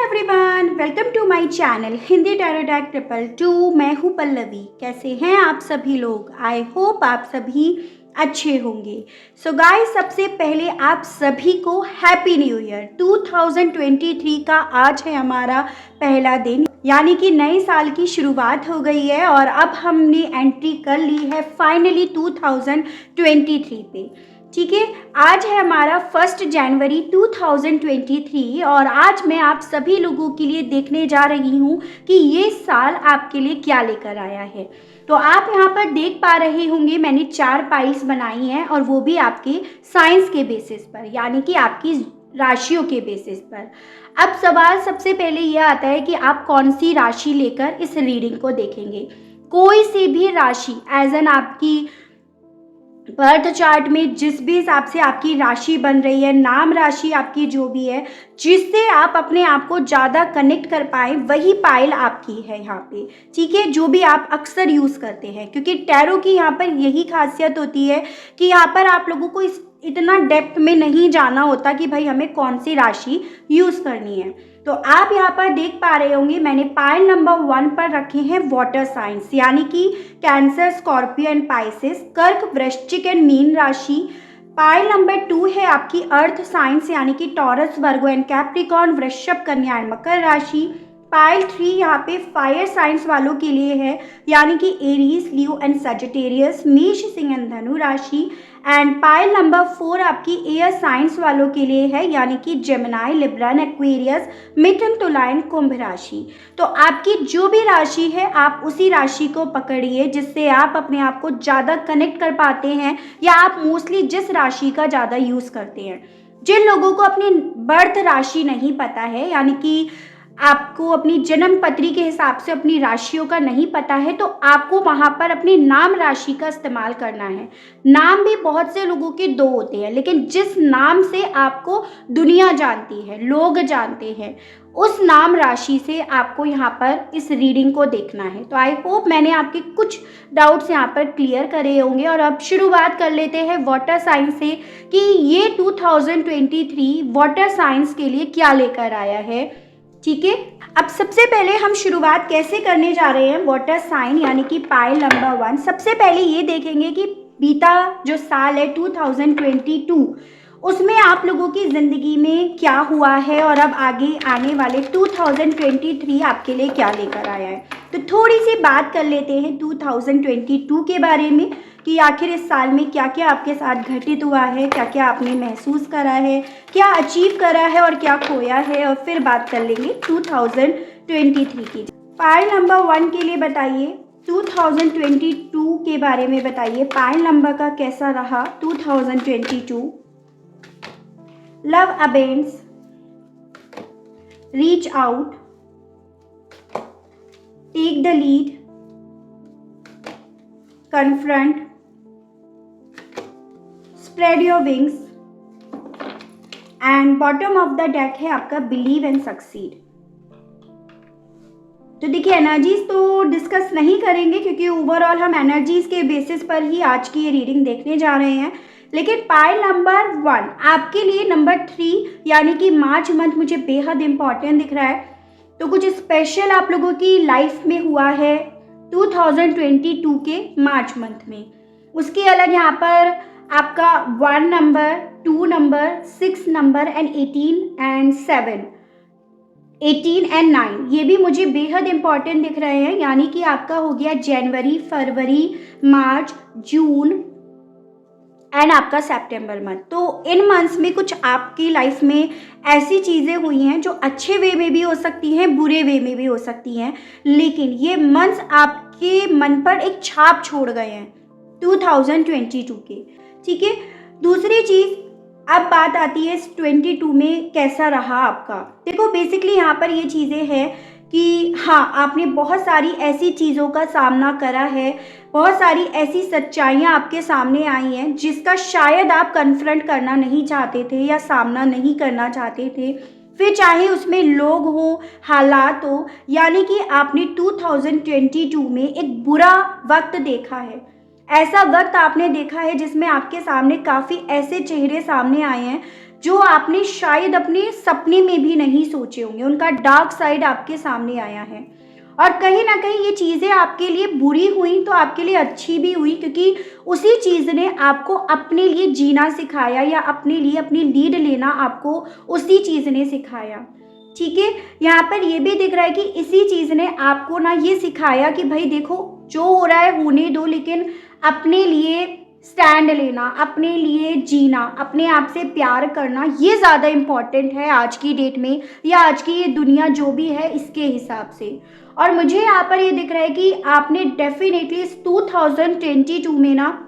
Everyone, welcome to my channel Hindi tarot deck 222। मैं हूँ पल्लवी। कैसे हैं आप सभी लोग? आई होप आप सभी अच्छे होंगे। सो गाइस, सबसे पहले आप सभी को हैप्पी न्यू ईयर 2023 का आज है हमारा पहला दिन, यानी कि नए साल की शुरुआत हो गई है और अब हमने एंट्री कर ली है फाइनली 2023 पे। ठीक है, आज है हमारा 1 जनवरी 2023 और आज मैं आप सभी लोगों के लिए देखने जा रही हूँ कि ये साल आपके लिए क्या लेकर आया है। तो आप यहाँ पर देख पा रहे होंगे मैंने 4 पाइल्स बनाई हैं और वो भी आपके साइंस के बेसिस पर, यानी कि आपकी राशियों के बेसिस पर। अब सवाल सबसे पहले ये आता है कि आप कौन सी राशि लेकर इस रीडिंग को देखेंगे। कोई सी भी राशि एज एन आपकी बर्थ चार्ट में जिस भी हिसाब से आपकी राशि बन रही है, नाम राशि आपकी जो भी है, जिससे आप अपने आप को ज़्यादा कनेक्ट कर पाए, वही पाइल आपकी है यहाँ पे। ठीक है, जो भी आप अक्सर यूज़ करते हैं, क्योंकि टैरो की यहाँ पर यही खासियत होती है कि यहाँ पर आप लोगों को इतना डेप्थ में नहीं जाना होता कि भाई हमें कौन सी राशि यूज़ करनी है। तो आप यहाँ पर देख पा रहे होंगे मैंने पाइल नंबर 1 पर रखे हैं वाटर साइंस, यानी कि कैंसर, स्कॉर्पियो एंड पाइसेस, कर्क, वृश्चिक एंड मीन राशि। पाइल नंबर 2 है आपकी अर्थ साइंस, यानी कि टॉरस, वर्गो एंड कैप्रिकॉर्न, वृषभ, कन्या एंड मकर राशि। पाइल 3 यहाँ पे फायर साइंस वालों के लिए है, यानी कि एरीज, लियो एंड सजिटेरियस, मेष, सिंह एंड धनु राशि। एंड पाइल नंबर 4 आपकी एयर साइंस वालों के लिए है, यानी कि जेमिनाई, लिब्रा एंड एक्वेरियस, मिथुन, तुला एंड कुंभ राशि। तो आपकी जो भी राशि है आप उसी राशि को पकड़िए जिससे आप अपने आप को ज़्यादा कनेक्ट कर पाते हैं, या आप मोस्टली जिस राशि का ज़्यादा यूज़ करते हैं। जिन लोगों को अपनी बर्थ राशि नहीं पता है, यानी कि आपको अपनी जन्म पत्री के हिसाब से अपनी राशियों का नहीं पता है, तो आपको वहाँ पर अपनी नाम राशि का इस्तेमाल करना है। नाम भी बहुत से लोगों के 2 होते हैं, लेकिन जिस नाम से आपको दुनिया जानती है, लोग जानते हैं, उस नाम राशि से आपको यहाँ पर इस रीडिंग को देखना है। तो आई होप मैंने आपके कुछ डाउट्स यहाँ पर क्लियर करे होंगे। और अब शुरुआत कर लेते हैं वाटर साइंस से कि ये 2023 वाटर साइंस के लिए क्या लेकर आया है। ठीक है, अब सबसे पहले हम शुरुआत कैसे करने जा रहे हैं वाटर साइन, यानी कि पाइल नंबर 1। सबसे पहले ये देखेंगे कि बीता जो साल है 2022, उसमें आप लोगों की ज़िंदगी में क्या हुआ है और अब आगे आने वाले 2023 आपके लिए क्या लेकर आया है। तो थोड़ी सी बात कर लेते हैं 2022 के बारे में कि आखिर इस साल में क्या क्या आपके साथ घटित हुआ है, क्या क्या आपने महसूस करा है, क्या अचीव करा है और क्या खोया है, और फिर बात कर लेंगे 2023 की। पाइल नंबर 1 के लिए बताइए 2022 के बारे में बताइए, पाइल नंबर का कैसा रहा 2022। Love abounds, reach out, take the lead, confront, spread your wings, and bottom of the deck है आपका बिलीव एंड सक्सीड। तो देखिए, एनर्जीज तो डिस्कस नहीं करेंगे क्योंकि ओवरऑल हम एनर्जीज के बेसिस पर ही आज की ये रीडिंग देखने जा रहे हैं। लेकिन पाइल नंबर 1 आपके लिए नंबर 3, यानी कि मार्च मंथ मुझे बेहद इंपॉर्टेंट दिख रहा है। तो कुछ स्पेशल आप लोगों की लाइफ में हुआ है 2022 के मार्च मंथ में। उसके अलग यहाँ पर आपका 1 number, 2 number, 6 number and 18 and 7, 18 and 9, ये भी मुझे बेहद इंपॉर्टेंट दिख रहे हैं। यानी कि आपका हो गया जनवरी, फरवरी, मार्च, जून एंड आपका सितंबर मंथ। तो इन मंथ्स में कुछ आपकी लाइफ में ऐसी चीज़ें हुई हैं जो अच्छे वे में भी हो सकती हैं, बुरे वे में भी हो सकती हैं, लेकिन ये मंथ्स आपके मन पर एक छाप छोड़ गए हैं 2022 के। ठीक है, दूसरी चीज़, अब बात आती है इस 22 में कैसा रहा आपका। देखो, बेसिकली यहाँ पर ये चीज़ें हैं कि हाँ, आपने बहुत सारी ऐसी चीज़ों का सामना करा है, बहुत सारी ऐसी सच्चाइयाँ आपके सामने आई हैं जिसका शायद आप कन्फ्रंट करना नहीं चाहते थे या सामना नहीं करना चाहते थे, फिर चाहे उसमें लोग हो, हालात हो। यानी कि आपने 2022 में एक बुरा वक्त देखा है, ऐसा वक्त आपने देखा है जिसमें आपके सामने काफ़ी ऐसे चेहरे सामने आए हैं, जो आपने शायद अपने सपने में भी नहीं सोचे होंगे। उनका डार्क साइड आपके सामने आया है और कहीं ना कहीं ये चीज़ें आपके लिए बुरी हुई तो आपके लिए अच्छी भी हुई, क्योंकि उसी चीज़ ने आपको अपने लिए जीना सिखाया या अपने लिए अपनी लीड लेना आपको उसी चीज़ ने सिखाया। ठीक है, यहाँ पर ये भी दिख रहा है कि इसी चीज़ ने आपको ना ये सिखाया कि भाई देखो जो हो रहा है होने दो, लेकिन अपने लिए स्टैंड लेना, अपने लिए जीना, अपने आप से प्यार करना, ये ज़्यादा इम्पॉर्टेंट है आज की डेट में या आज की ये दुनिया जो भी है इसके हिसाब से। और मुझे यहाँ पर ये दिख रहा है कि आपने डेफिनेटली इस 2022 में ना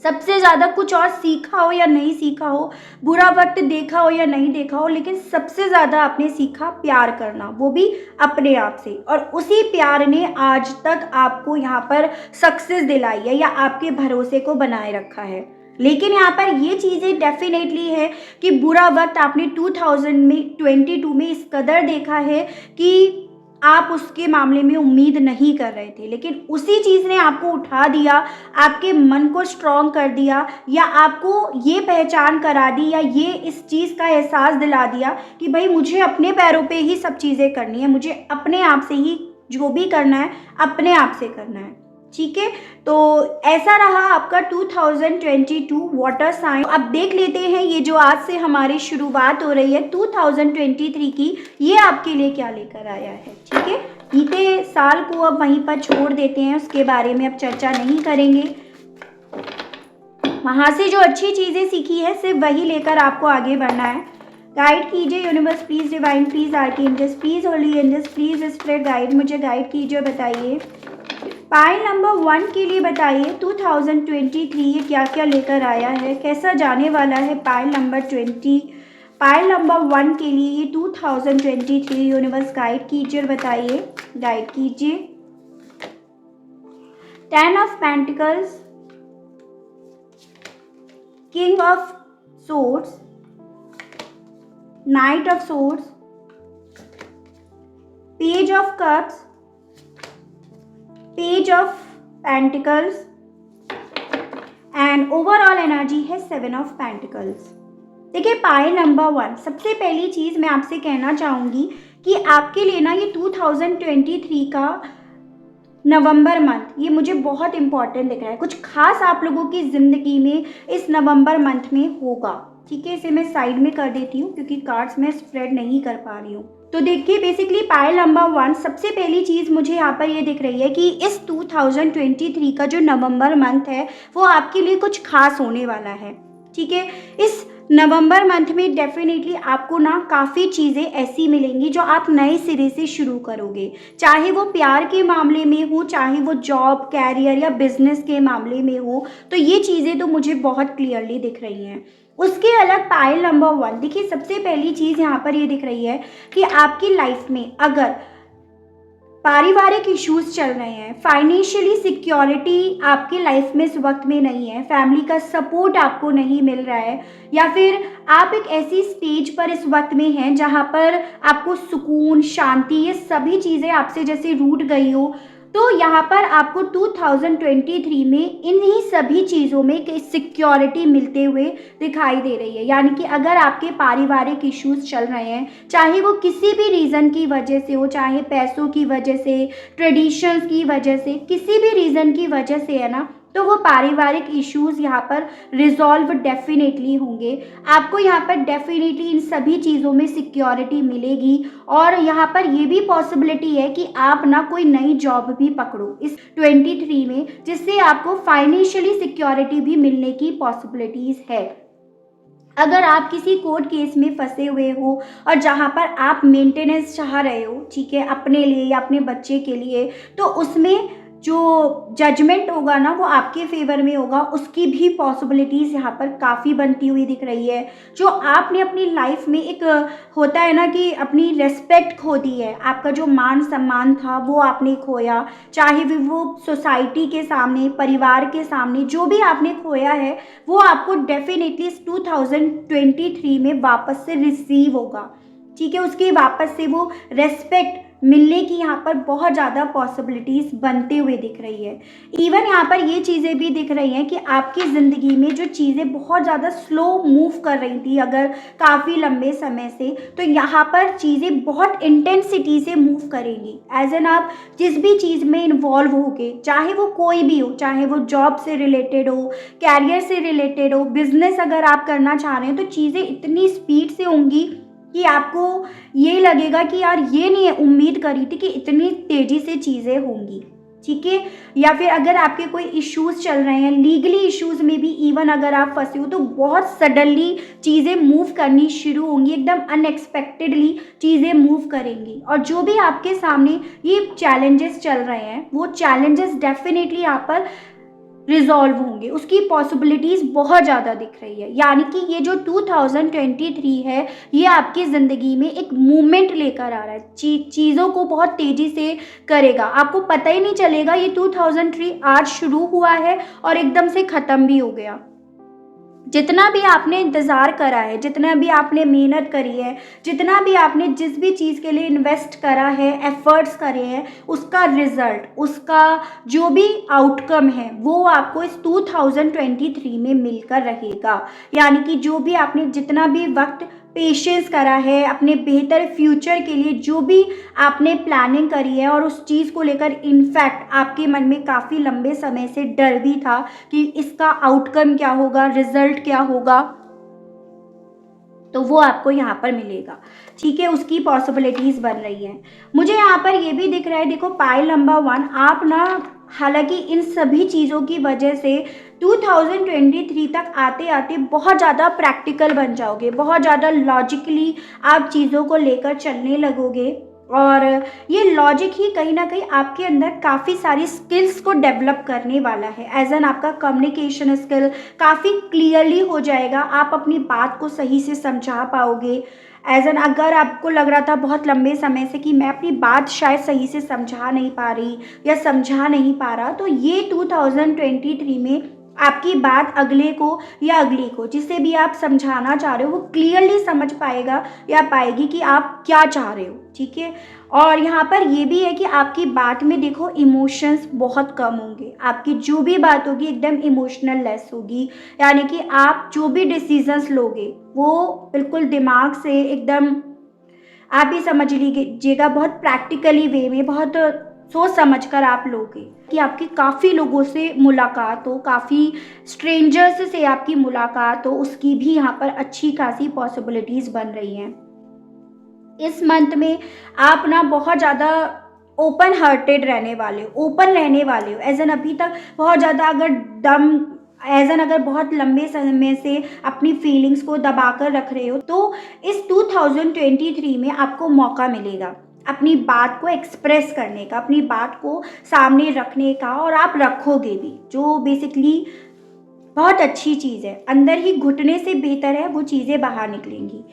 सबसे ज़्यादा कुछ और सीखा हो या नहीं सीखा हो, बुरा वक्त देखा हो या नहीं देखा हो, लेकिन सबसे ज़्यादा आपने सीखा प्यार करना, वो भी अपने आप से। और उसी प्यार ने आज तक आपको यहाँ पर सक्सेस दिलाई है या आपके भरोसे को बनाए रखा है। लेकिन यहाँ पर ये चीज़ें डेफिनेटली है कि बुरा वक्त आपने 2022 में इस कदर देखा है कि आप उसके मामले में उम्मीद नहीं कर रहे थे, लेकिन उसी चीज़ ने आपको उठा दिया, आपके मन को स्ट्रॉन्ग कर दिया या आपको ये पहचान करा दी या ये इस चीज़ का एहसास दिला दिया कि भाई मुझे अपने पैरों पे ही सब चीज़ें करनी है, मुझे अपने आप से ही जो भी करना है अपने आप से करना है। ठीक है, तो ऐसा रहा आपका 2022 वाटर साइन। अब देख लेते हैं ये जो आज से हमारी शुरुआत हो रही है 2023 की, ये आपके लिए क्या लेकर आया है। ठीक है, बीते साल को अब वहीं पर छोड़ देते हैं, उसके बारे में अब चर्चा नहीं करेंगे। वहाँ से जो अच्छी चीज़ें सीखी है सिर्फ वही लेकर आपको आगे बढ़ना है। गाइड कीजिए universe please, divine please, archangels please, holy angels please, spirit guide, मुझे गाइड कीजिए, बताइए पाइल नंबर 1 के लिए बताइए 2023 ये क्या क्या लेकर आया है, कैसा जाने वाला है। पाइल नंबर 1 के लिए ये 2023 यूनिवर्स गाइड कीजिए और बताइए, गाइड कीजिए। 10 of pentacles, king of swords, night of swords, page of cups, page of pentacles and overall energy है 7 ऑफ पेंटिकल्स। देखिए पाइल नंबर 1, सबसे पहली चीज़ मैं आपसे कहना चाहूँगी कि आपके लिए ना ये 2023 का नवंबर मंथ ये मुझे बहुत इंपॉर्टेंट दिख रहा है। कुछ खास आप लोगों की ज़िंदगी में इस नवंबर मंथ में होगा। ठीक है, इसे मैं साइड में कर देती हूँ क्योंकि कार्ड्स में स्प्रेड नहीं कर पा रही हूँ। तो देखिए बेसिकली पाइल नंबर 1, सबसे पहली चीज़ मुझे यहाँ पर ये दिख रही है कि इस 2023 का जो नवंबर मंथ है वो आपके लिए कुछ खास होने वाला है। ठीक है, इस नवंबर मंथ में डेफिनेटली आपको ना काफ़ी चीज़ें ऐसी मिलेंगी जो आप नए सिरे से शुरू करोगे, चाहे वो प्यार के मामले में हो, चाहे वो जॉब, कैरियर या बिजनेस के मामले में हो। तो ये चीज़ें तो मुझे बहुत क्लियरली दिख रही हैं। उसके अलग पाइल नंबर 1, देखिए सबसे पहली चीज़ यहाँ पर ये दिख रही है कि आपकी लाइफ में अगर पारिवारिक इश्यूज चल रहे हैं, फाइनेंशियली सिक्योरिटी आपकी लाइफ में इस वक्त में नहीं है, फैमिली का सपोर्ट आपको नहीं मिल रहा है, या फिर आप एक ऐसी स्टेज पर इस वक्त में हैं जहाँ पर आपको सुकून, शांति, ये सभी चीज़ें आपसे जैसे रूठ गई हो, तो यहाँ पर आपको 2023 में इन्हीं सभी चीज़ों में एक सिक्योरिटी मिलते हुए दिखाई दे रही है। यानी कि अगर आपके पारिवारिक इश्यूज चल रहे हैं, चाहे वो किसी भी रीज़न की वजह से हो, चाहे पैसों की वजह से, ट्रेडिशंस की वजह से, किसी भी रीज़न की वजह से है ना, तो वो पारिवारिक इश्यूज यहाँ पर रिजॉल्व डेफिनेटली होंगे। आपको यहाँ पर डेफिनेटली इन सभी चीज़ों में सिक्योरिटी मिलेगी और यहाँ पर ये भी पॉसिबिलिटी है कि आप ना कोई नई जॉब भी पकड़ो इस 23 में, जिससे आपको फाइनेंशियली सिक्योरिटी भी मिलने की पॉसिबिलिटीज़ है। अगर आप किसी कोर्ट केस में फंसे हुए हो और जहाँ पर आप मेंटेनेंस चाह रहे हो, ठीक है, अपने लिए या अपने बच्चे के लिए, तो उसमें जो जजमेंट होगा ना वो आपके फेवर में होगा, उसकी भी पॉसिबिलिटीज़ यहाँ पर काफ़ी बनती हुई दिख रही है। जो आपने अपनी लाइफ में एक होता है ना कि अपनी रेस्पेक्ट खो दी है, आपका जो मान सम्मान था वो आपने खोया, चाहे भी वो सोसाइटी के सामने, परिवार के सामने, जो भी आपने खोया है वो आपको डेफिनेटली 2023 में वापस से रिसीव होगा। ठीक है, उसकी वापस से वो रेस्पेक्ट मिलने की यहाँ पर बहुत ज़्यादा पॉसिबिलिटीज़ बनते हुए दिख रही है। इवन यहाँ पर ये चीज़ें भी दिख रही हैं कि आपकी ज़िंदगी में जो चीज़ें बहुत ज़्यादा स्लो मूव कर रही थी अगर काफ़ी लंबे समय से, तो यहाँ पर चीज़ें बहुत इंटेंसिटी से मूव करेंगी। एज एन आप जिस भी चीज़ में इन्वॉल्व होगे, चाहे वो कोई भी हो, चाहे वो जॉब से रिलेटेड हो, कैरियर से रिलेटेड हो, बिजनेस अगर आप करना चाह रहे हो, तो चीज़ें इतनी स्पीड से होंगी कि आपको ये लगेगा कि यार ये नहीं उम्मीद करी थी कि इतनी तेज़ी से चीज़ें होंगी। ठीक है, या फिर अगर आपके कोई इश्यूज़ चल रहे हैं, लीगली इश्यूज़ में भी इवन अगर आप फंसे हो, तो बहुत सडनली चीज़ें मूव करनी शुरू होंगी, एकदम अनएक्सपेक्टेडली चीज़ें मूव करेंगी। और जो भी आपके सामने ये चैलेंजेस चल रहे हैं, वो चैलेंजेस डेफिनेटली यहाँ पर रिजॉल्व होंगे, उसकी पॉसिबिलिटीज़ बहुत ज़्यादा दिख रही है। यानी कि ये जो 2023 है, ये आपकी ज़िंदगी में एक मूवमेंट लेकर आ रहा है, चीज़ों को बहुत तेज़ी से करेगा, आपको पता ही नहीं चलेगा ये 2003 आज शुरू हुआ है और एकदम से ख़त्म भी हो गया। जितना भी आपने इंतज़ार करा है, जितना भी आपने मेहनत करी है, जितना भी आपने जिस भी चीज़ के लिए इन्वेस्ट करा है, एफर्ट्स करे हैं, उसका रिज़ल्ट, उसका जो भी आउटकम है, वो आपको इस 2023 में मिलकर रहेगा। यानी कि जो भी आपने जितना भी वक्त पेशेंस करा है, अपने बेहतर फ्यूचर के लिए जो भी आपने प्लानिंग करी है, और उस चीज़ को लेकर इनफैक्ट आपके मन में काफ़ी लंबे समय से डर भी था कि इसका आउटकम क्या होगा, रिजल्ट क्या होगा, तो वो आपको यहाँ पर मिलेगा। ठीक है, उसकी पॉसिबिलिटीज़ बन रही हैं। मुझे यहाँ पर ये भी दिख रहा है, देखो पाइल नंबर 1, आप ना हालांकि इन सभी चीज़ों की वजह से 2023 तक आते आते बहुत ज़्यादा प्रैक्टिकल बन जाओगे, बहुत ज़्यादा लॉजिकली आप चीज़ों को लेकर चलने लगोगे। और ये लॉजिक ही कहीं ना कहीं आपके अंदर काफ़ी सारी स्किल्स को डेवलप करने वाला है। एज एन आपका कम्युनिकेशन स्किल काफ़ी क्लियरली हो जाएगा, आप अपनी बात को सही से समझा पाओगे। एज एन अगर आपको लग रहा था बहुत लंबे समय से कि मैं अपनी बात शायद सही से समझा नहीं पा रही या समझा नहीं पा रहा, तो ये 2023 में आपकी बात अगले को या अगली को, जिसे भी आप समझाना चाह रहे हो, वो क्लियरली समझ पाएगा या पाएगी कि आप क्या चाह रहे हो। ठीक है, और यहाँ पर ये भी है कि आपकी बात में देखो इमोशंस बहुत कम होंगे, आपकी जो भी बात होगी एकदम इमोशनल लेस होगी। यानी कि आप जो भी डिसीजंस लोगे वो बिल्कुल दिमाग से एकदम, आप ही समझ लीजिएगा, बहुत प्रैक्टिकली वे में, बहुत सोच समझ कर आप लोगे कि आपकी काफ़ी लोगों से मुलाकात हो, काफ़ी स्ट्रेंजर्स से आपकी मुलाकात हो, उसकी भी यहाँ पर अच्छी खासी पॉसिबिलिटीज़ बन रही हैं। इस मंथ में आप ना बहुत ज़्यादा ओपन हार्टेड रहने वाले हो, ओपन रहने वाले हो। एज एन अभी तक बहुत ज़्यादा अगर बहुत लंबे समय से अपनी फीलिंग्स को दबा कर रख रहे हो, तो इस 2023 में आपको मौका मिलेगा अपनी बात को एक्सप्रेस करने का, अपनी बात को सामने रखने का, और आप रखोगे भी, जो बेसिकली बहुत अच्छी चीज़ है। अंदर ही घुटने से बेहतर है वो चीज़ें बाहर निकलेंगी।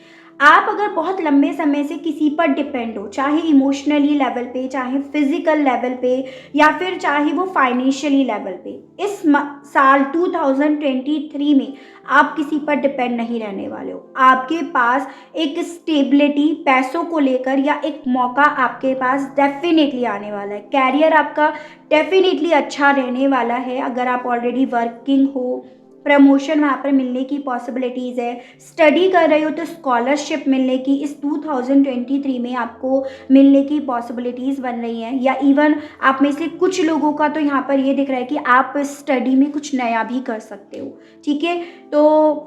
आप अगर बहुत लंबे समय से किसी पर डिपेंड हो, चाहे इमोशनली लेवल पे, चाहे फिजिकल लेवल पे, या फिर चाहे वो फाइनेंशियली लेवल पे, इस साल 2023 में आप किसी पर डिपेंड नहीं रहने वाले हो। आपके पास एक स्टेबिलिटी पैसों को लेकर या एक मौका आपके पास डेफिनेटली आने वाला है। कैरियर आपका डेफिनेटली अच्छा रहने वाला है। अगर आप ऑलरेडी वर्किंग हो, प्रमोशन वहाँ पर मिलने की पॉसिबिलिटीज़ है। स्टडी कर रहे हो तो स्कॉलरशिप मिलने की इस 2023 में आपको मिलने की पॉसिबिलिटीज़ बन रही हैं। या इवन आप में से कुछ लोगों का तो यहाँ पर ये दिख रहा है कि आप स्टडी में कुछ नया भी कर सकते हो। ठीक है, तो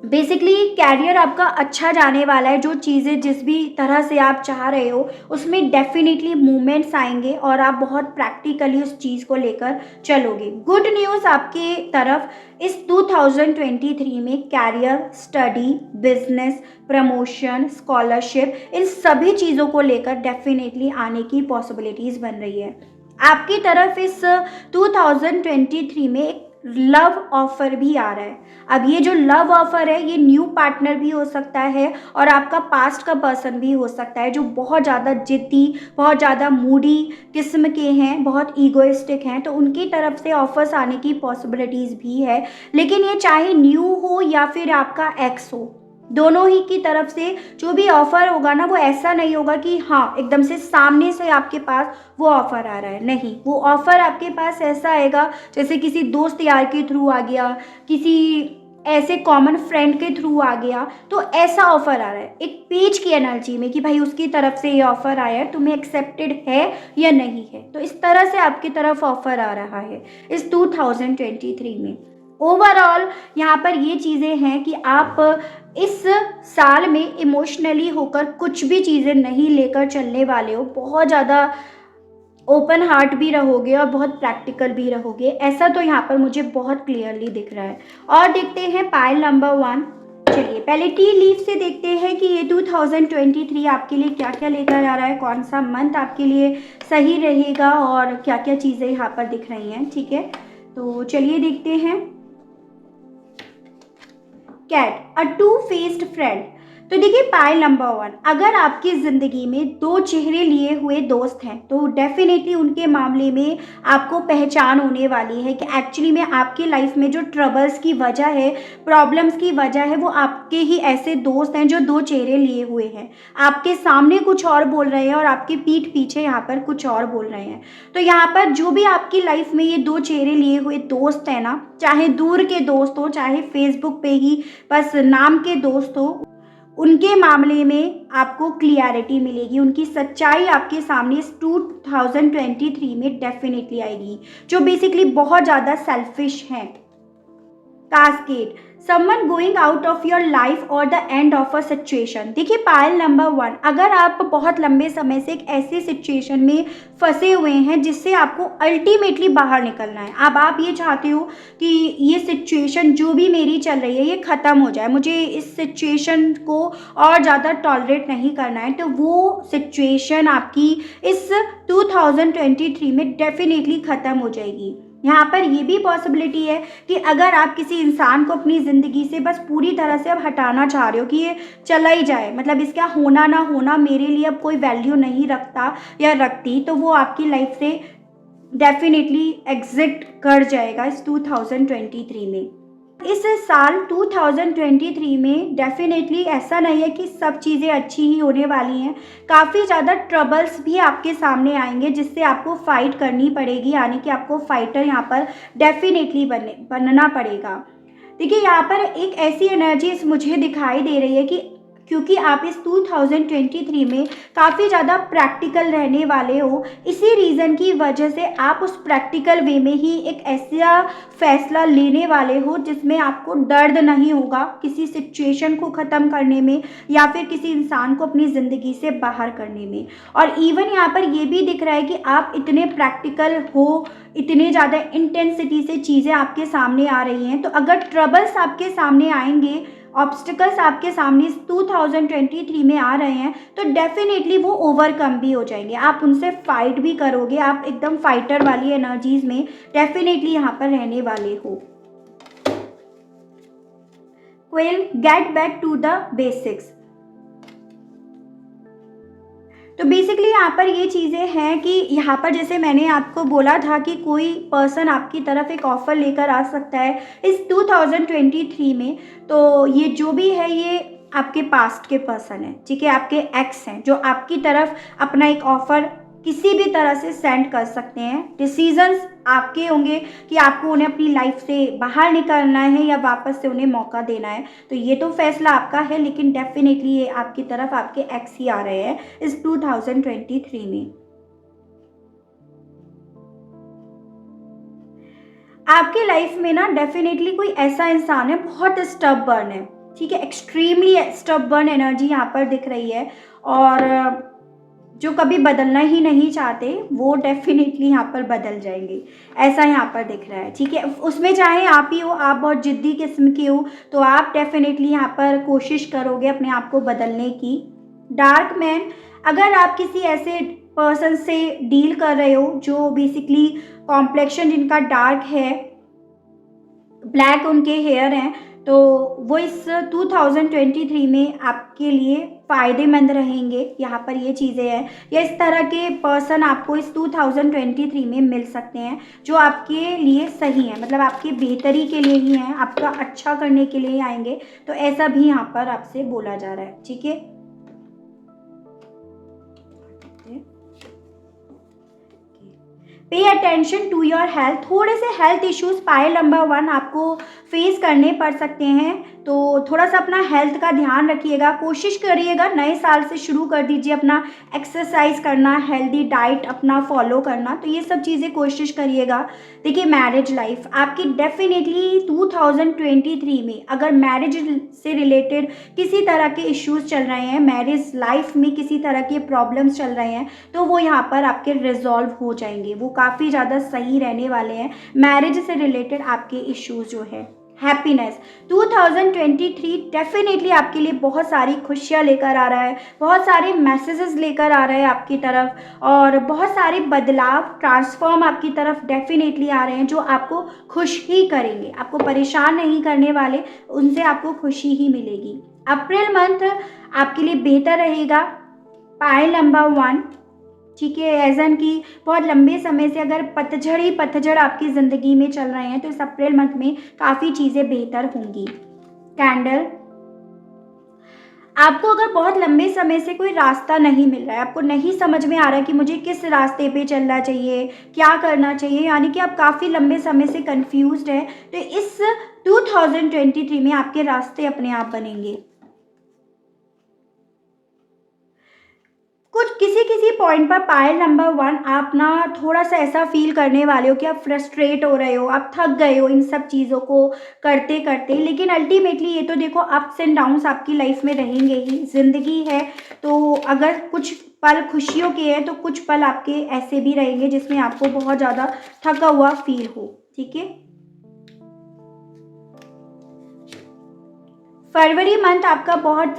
बेसिकली कैरियर आपका अच्छा जाने वाला है। जो चीज़ें जिस भी तरह से आप चाह रहे हो उसमें डेफिनेटली मूवमेंट्स आएंगे और आप बहुत प्रैक्टिकली उस चीज़ को लेकर चलोगे। गुड न्यूज़ आपके तरफ इस 2023 में career, study, business, promotion, scholarship, इन सभी चीज़ों को लेकर डेफिनेटली आने की पॉसिबिलिटीज़ बन रही है। आपकी तरफ इस 2023 में एक लव ऑफर भी आ रहा है। अब ये जो लव ऑफर है ये न्यू पार्टनर भी हो सकता है और आपका पास्ट का पर्सन भी हो सकता है, जो बहुत ज़्यादा जिद्दी, बहुत ज़्यादा मूडी किस्म के हैं, बहुत ईगोइस्टिक हैं, तो उनकी तरफ से ऑफर्स आने की पॉसिबिलिटीज़ भी है। लेकिन ये चाहे न्यू हो या फिर आपका एक्स हो, दोनों ही की तरफ से जो भी ऑफ़र होगा ना, वो ऐसा नहीं होगा कि हाँ एकदम से सामने से आपके पास वो ऑफ़र आ रहा है। नहीं, वो ऑफ़र आपके पास ऐसा आएगा जैसे किसी दोस्त यार के थ्रू आ गया, किसी ऐसे कॉमन फ्रेंड के थ्रू आ गया, तो ऐसा ऑफ़र आ रहा है एक पेज की एनर्जी में कि भाई उसकी तरफ से ये ऑफ़र आया है, तुम्हें एक्सेप्टेड है या नहीं है। तो इस तरह से आपकी तरफ ऑफ़र आ रहा है इस 2023 में। ओवरऑल यहाँ पर ये चीज़ें हैं कि आप इस साल में इमोशनली होकर कुछ भी चीज़ें नहीं लेकर चलने वाले हो। बहुत ज़्यादा ओपन हार्ट भी रहोगे और बहुत प्रैक्टिकल भी रहोगे, ऐसा तो यहाँ पर मुझे बहुत क्लियरली दिख रहा है। और देखते हैं पाइल नंबर 1। चलिए पहले टी लीफ से देखते हैं कि ये 2023 आपके लिए क्या क्या लेकर आ रहा है, कौन सा मंथ आपके लिए सही रहेगा और क्या क्या चीज़ें यहाँ पर दिख रही हैं। ठीक है, तो चलिए देखते हैं। Cat, a two faced friend. तो देखिए पाइल नंबर 1, अगर आपकी ज़िंदगी में दो चेहरे लिए हुए दोस्त हैं तो डेफिनेटली उनके मामले में आपको पहचान होने वाली है कि एक्चुअली में आपकी लाइफ में जो ट्रबल्स की वजह है, प्रॉब्लम्स की वजह है, वो आपके ही ऐसे दोस्त हैं जो दो चेहरे लिए हुए हैं। आपके सामने कुछ और बोल रहे हैं और आपके पीठ पीछे यहाँ पर कुछ और बोल रहे हैं। तो यहाँ पर जो भी आपकी लाइफ में ये दो चेहरे लिए हुए दोस्त हैं ना, चाहे दूर के दोस्त हो, चाहे फेसबुक पे ही बस नाम के दोस्त हो, उनके मामले में आपको क्लियरिटी मिलेगी, उनकी सच्चाई आपके सामने इस 2023 में डेफिनेटली आएगी, जो बेसिकली बहुत ज़्यादा सेल्फिश हैं। Cascade, someone going out of your life और the end of a situation. देखिए पाइल नंबर 1, अगर आप बहुत लंबे समय से एक ऐसी सिचुएशन में फंसे हुए हैं जिससे आपको अल्टीमेटली बाहर निकलना है, अब आप ये चाहते हो कि ये सिचुएशन जो भी मेरी चल रही है ये ख़त्म हो जाए, मुझे इस सिचुएशन को और ज़्यादा टॉलरेट नहीं करना है, तो वो सिचुएशन आपकी इस 2023 में डेफिनेटली ख़त्म हो जाएगी। यहाँ पर ये भी पॉसिबिलिटी है कि अगर आप किसी इंसान को अपनी ज़िंदगी से बस पूरी तरह से अब हटाना चाह रहे हो कि ये चला ही जाए, मतलब इसका होना ना होना मेरे लिए अब कोई वैल्यू नहीं रखता या रखती, तो वो आपकी लाइफ से डेफिनेटली एग्जिट कर जाएगा इस 2023 में। इस साल 2023 में डेफिनेटली ऐसा नहीं है कि सब चीज़ें अच्छी ही होने वाली हैं, काफ़ी ज़्यादा ट्रबल्स भी आपके सामने आएंगे जिससे आपको फ़ाइट करनी पड़ेगी, यानी कि आपको फाइटर यहाँ पर डेफिनेटली बनना पड़ेगा। देखिए यहाँ पर एक ऐसी एनर्जी मुझे दिखाई दे रही है कि क्योंकि आप इस 2023 में काफ़ी ज़्यादा प्रैक्टिकल रहने वाले हो, इसी रीज़न की वजह से आप उस प्रैक्टिकल वे में ही एक ऐसा फैसला लेने वाले हो जिसमें आपको दर्द नहीं होगा किसी सिचुएशन को ख़त्म करने में या फिर किसी इंसान को अपनी ज़िंदगी से बाहर करने में। और इवन यहाँ पर ये भी दिख रहा है कि आप इतने प्रैक्टिकल हो, इतने ज़्यादा इंटेंसिटी से चीज़ें आपके सामने आ रही हैं, तो अगर ट्रबल्स आपके सामने आएंगे, ऑब्स्टिकल्स आपके सामने 2023 में आ रहे हैं, तो डेफिनेटली वो ओवरकम भी हो जाएंगे, आप उनसे फाइट भी करोगे, आप एकदम फाइटर वाली एनर्जीज में डेफिनेटली यहाँ पर रहने वाले हो। Quill, get back to the basics. तो बेसिकली यहाँ पर ये चीज़ें हैं कि यहाँ पर जैसे मैंने आपको बोला था कि कोई पर्सन आपकी तरफ एक ऑफ़र लेकर आ सकता है इस 2023 में, तो ये जो भी है ये आपके पास्ट के पर्सन है, ठीक है, आपके एक्स हैं जो आपकी तरफ अपना एक ऑफ़र किसी भी तरह से सेंड कर सकते हैं। डिसीजंस आपके होंगे कि आपको उन्हें अपनी लाइफ से बाहर निकालना है या वापस से उन्हें मौका देना है, तो ये तो फैसला आपका है, लेकिन डेफिनेटली ये आपकी तरफ आपके एक्स ही आ रहे हैं इस 2023 में। आपके लाइफ में ना डेफिनेटली कोई ऐसा इंसान है बहुत स्टबर्न है, ठीक है, एक्सट्रीमली स्टबर्न एनर्जी यहाँ पर दिख रही है, और जो कभी बदलना ही नहीं चाहते वो डेफिनेटली यहाँ पर बदल जाएंगे, ऐसा यहाँ पर दिख रहा है, ठीक है। उसमें चाहे आप ही हो, आप बहुत जिद्दी किस्म के हो, तो आप डेफिनेटली यहाँ पर कोशिश करोगे अपने आप को बदलने की। डार्क मैन, अगर आप किसी ऐसे पर्सन से डील कर रहे हो जो बेसिकली कॉम्प्लेक्शन जिनका डार्क है, ब्लैक उनके हेयर हैं, तो वो इस 2023 में आपके लिए फ़ायदेमंद रहेंगे। यहाँ पर ये चीज़ें हैं, या इस तरह के पर्सन आपको इस 2023 में मिल सकते हैं जो आपके लिए सही है, मतलब आपकी बेहतरी के लिए ही हैं, आपका अच्छा करने के लिए ही आएंगे। तो ऐसा भी यहाँ पर आपसे बोला जा रहा है, ठीक है। Pay attention to your health. थोड़े से हेल्थ इश्यूज पाइल नंबर 1 आपको फेस करने पड़ सकते हैं, तो थोड़ा सा अपना हेल्थ का ध्यान रखिएगा। कोशिश करिएगा नए साल से शुरू कर दीजिए अपना एक्सरसाइज करना, हेल्दी डाइट अपना फॉलो करना, तो ये सब चीज़ें कोशिश करिएगा। देखिए मैरिज लाइफ आपकी डेफिनेटली 2023 में अगर मैरिज से रिलेटेड किसी तरह के इश्यूज चल रहे हैं, मैरिज लाइफ में किसी तरह के प्रॉब्लम्स चल रहे हैं, तो वो यहाँ पर आपके रिजॉल्व हो जाएंगे, वो काफ़ी ज़्यादा सही रहने वाले हैं। मैरिज से रिलेटेड आपके इश्यूज जो है। हैप्पीनेस 2023 डेफिनेटली आपके लिए बहुत सारी खुशियाँ लेकर आ रहा है, बहुत सारे मैसेजेस लेकर आ रहे हैं आपकी तरफ, और बहुत सारे बदलाव ट्रांसफॉर्म आपकी तरफ डेफिनेटली आ रहे हैं जो आपको खुश ही करेंगे, आपको परेशान नहीं करने वाले, उनसे आपको खुशी ही मिलेगी। अप्रैल मंथ आपके लिए बेहतर रहेगा। पाइल नंबर 1, ठीक है, एजन की बहुत लंबे समय से अगर पतझड़ ही पतझड़ आपकी ज़िंदगी में चल रहे हैं तो इस अप्रैल मंथ में काफ़ी चीज़ें बेहतर होंगी। कैंडल, आपको अगर बहुत लंबे समय से कोई रास्ता नहीं मिल रहा है, आपको नहीं समझ में आ रहा है कि मुझे किस रास्ते पे चलना चाहिए, क्या करना चाहिए, यानी कि आप काफ़ी लंबे समय से कंफ्यूज्ड हैं, तो इस 2023 में आपके रास्ते अपने आप बनेंगे। कुछ किसी किसी पॉइंट पर पायल नंबर 1 आप ना थोड़ा सा ऐसा फील करने वाले हो कि आप फ्रस्ट्रेट हो रहे हो, आप थक गए हो इन सब चीज़ों को करते करते, लेकिन अल्टीमेटली ये तो देखो अप्स एंड डाउन्स आपकी लाइफ में रहेंगे ही, ज़िंदगी है। तो अगर कुछ पल खुशियों के हैं तो कुछ पल आपके ऐसे भी रहेंगे जिसमें आपको बहुत ज़्यादा थका हुआ फील हो, ठीक है। फरवरी मंथ आपका बहुत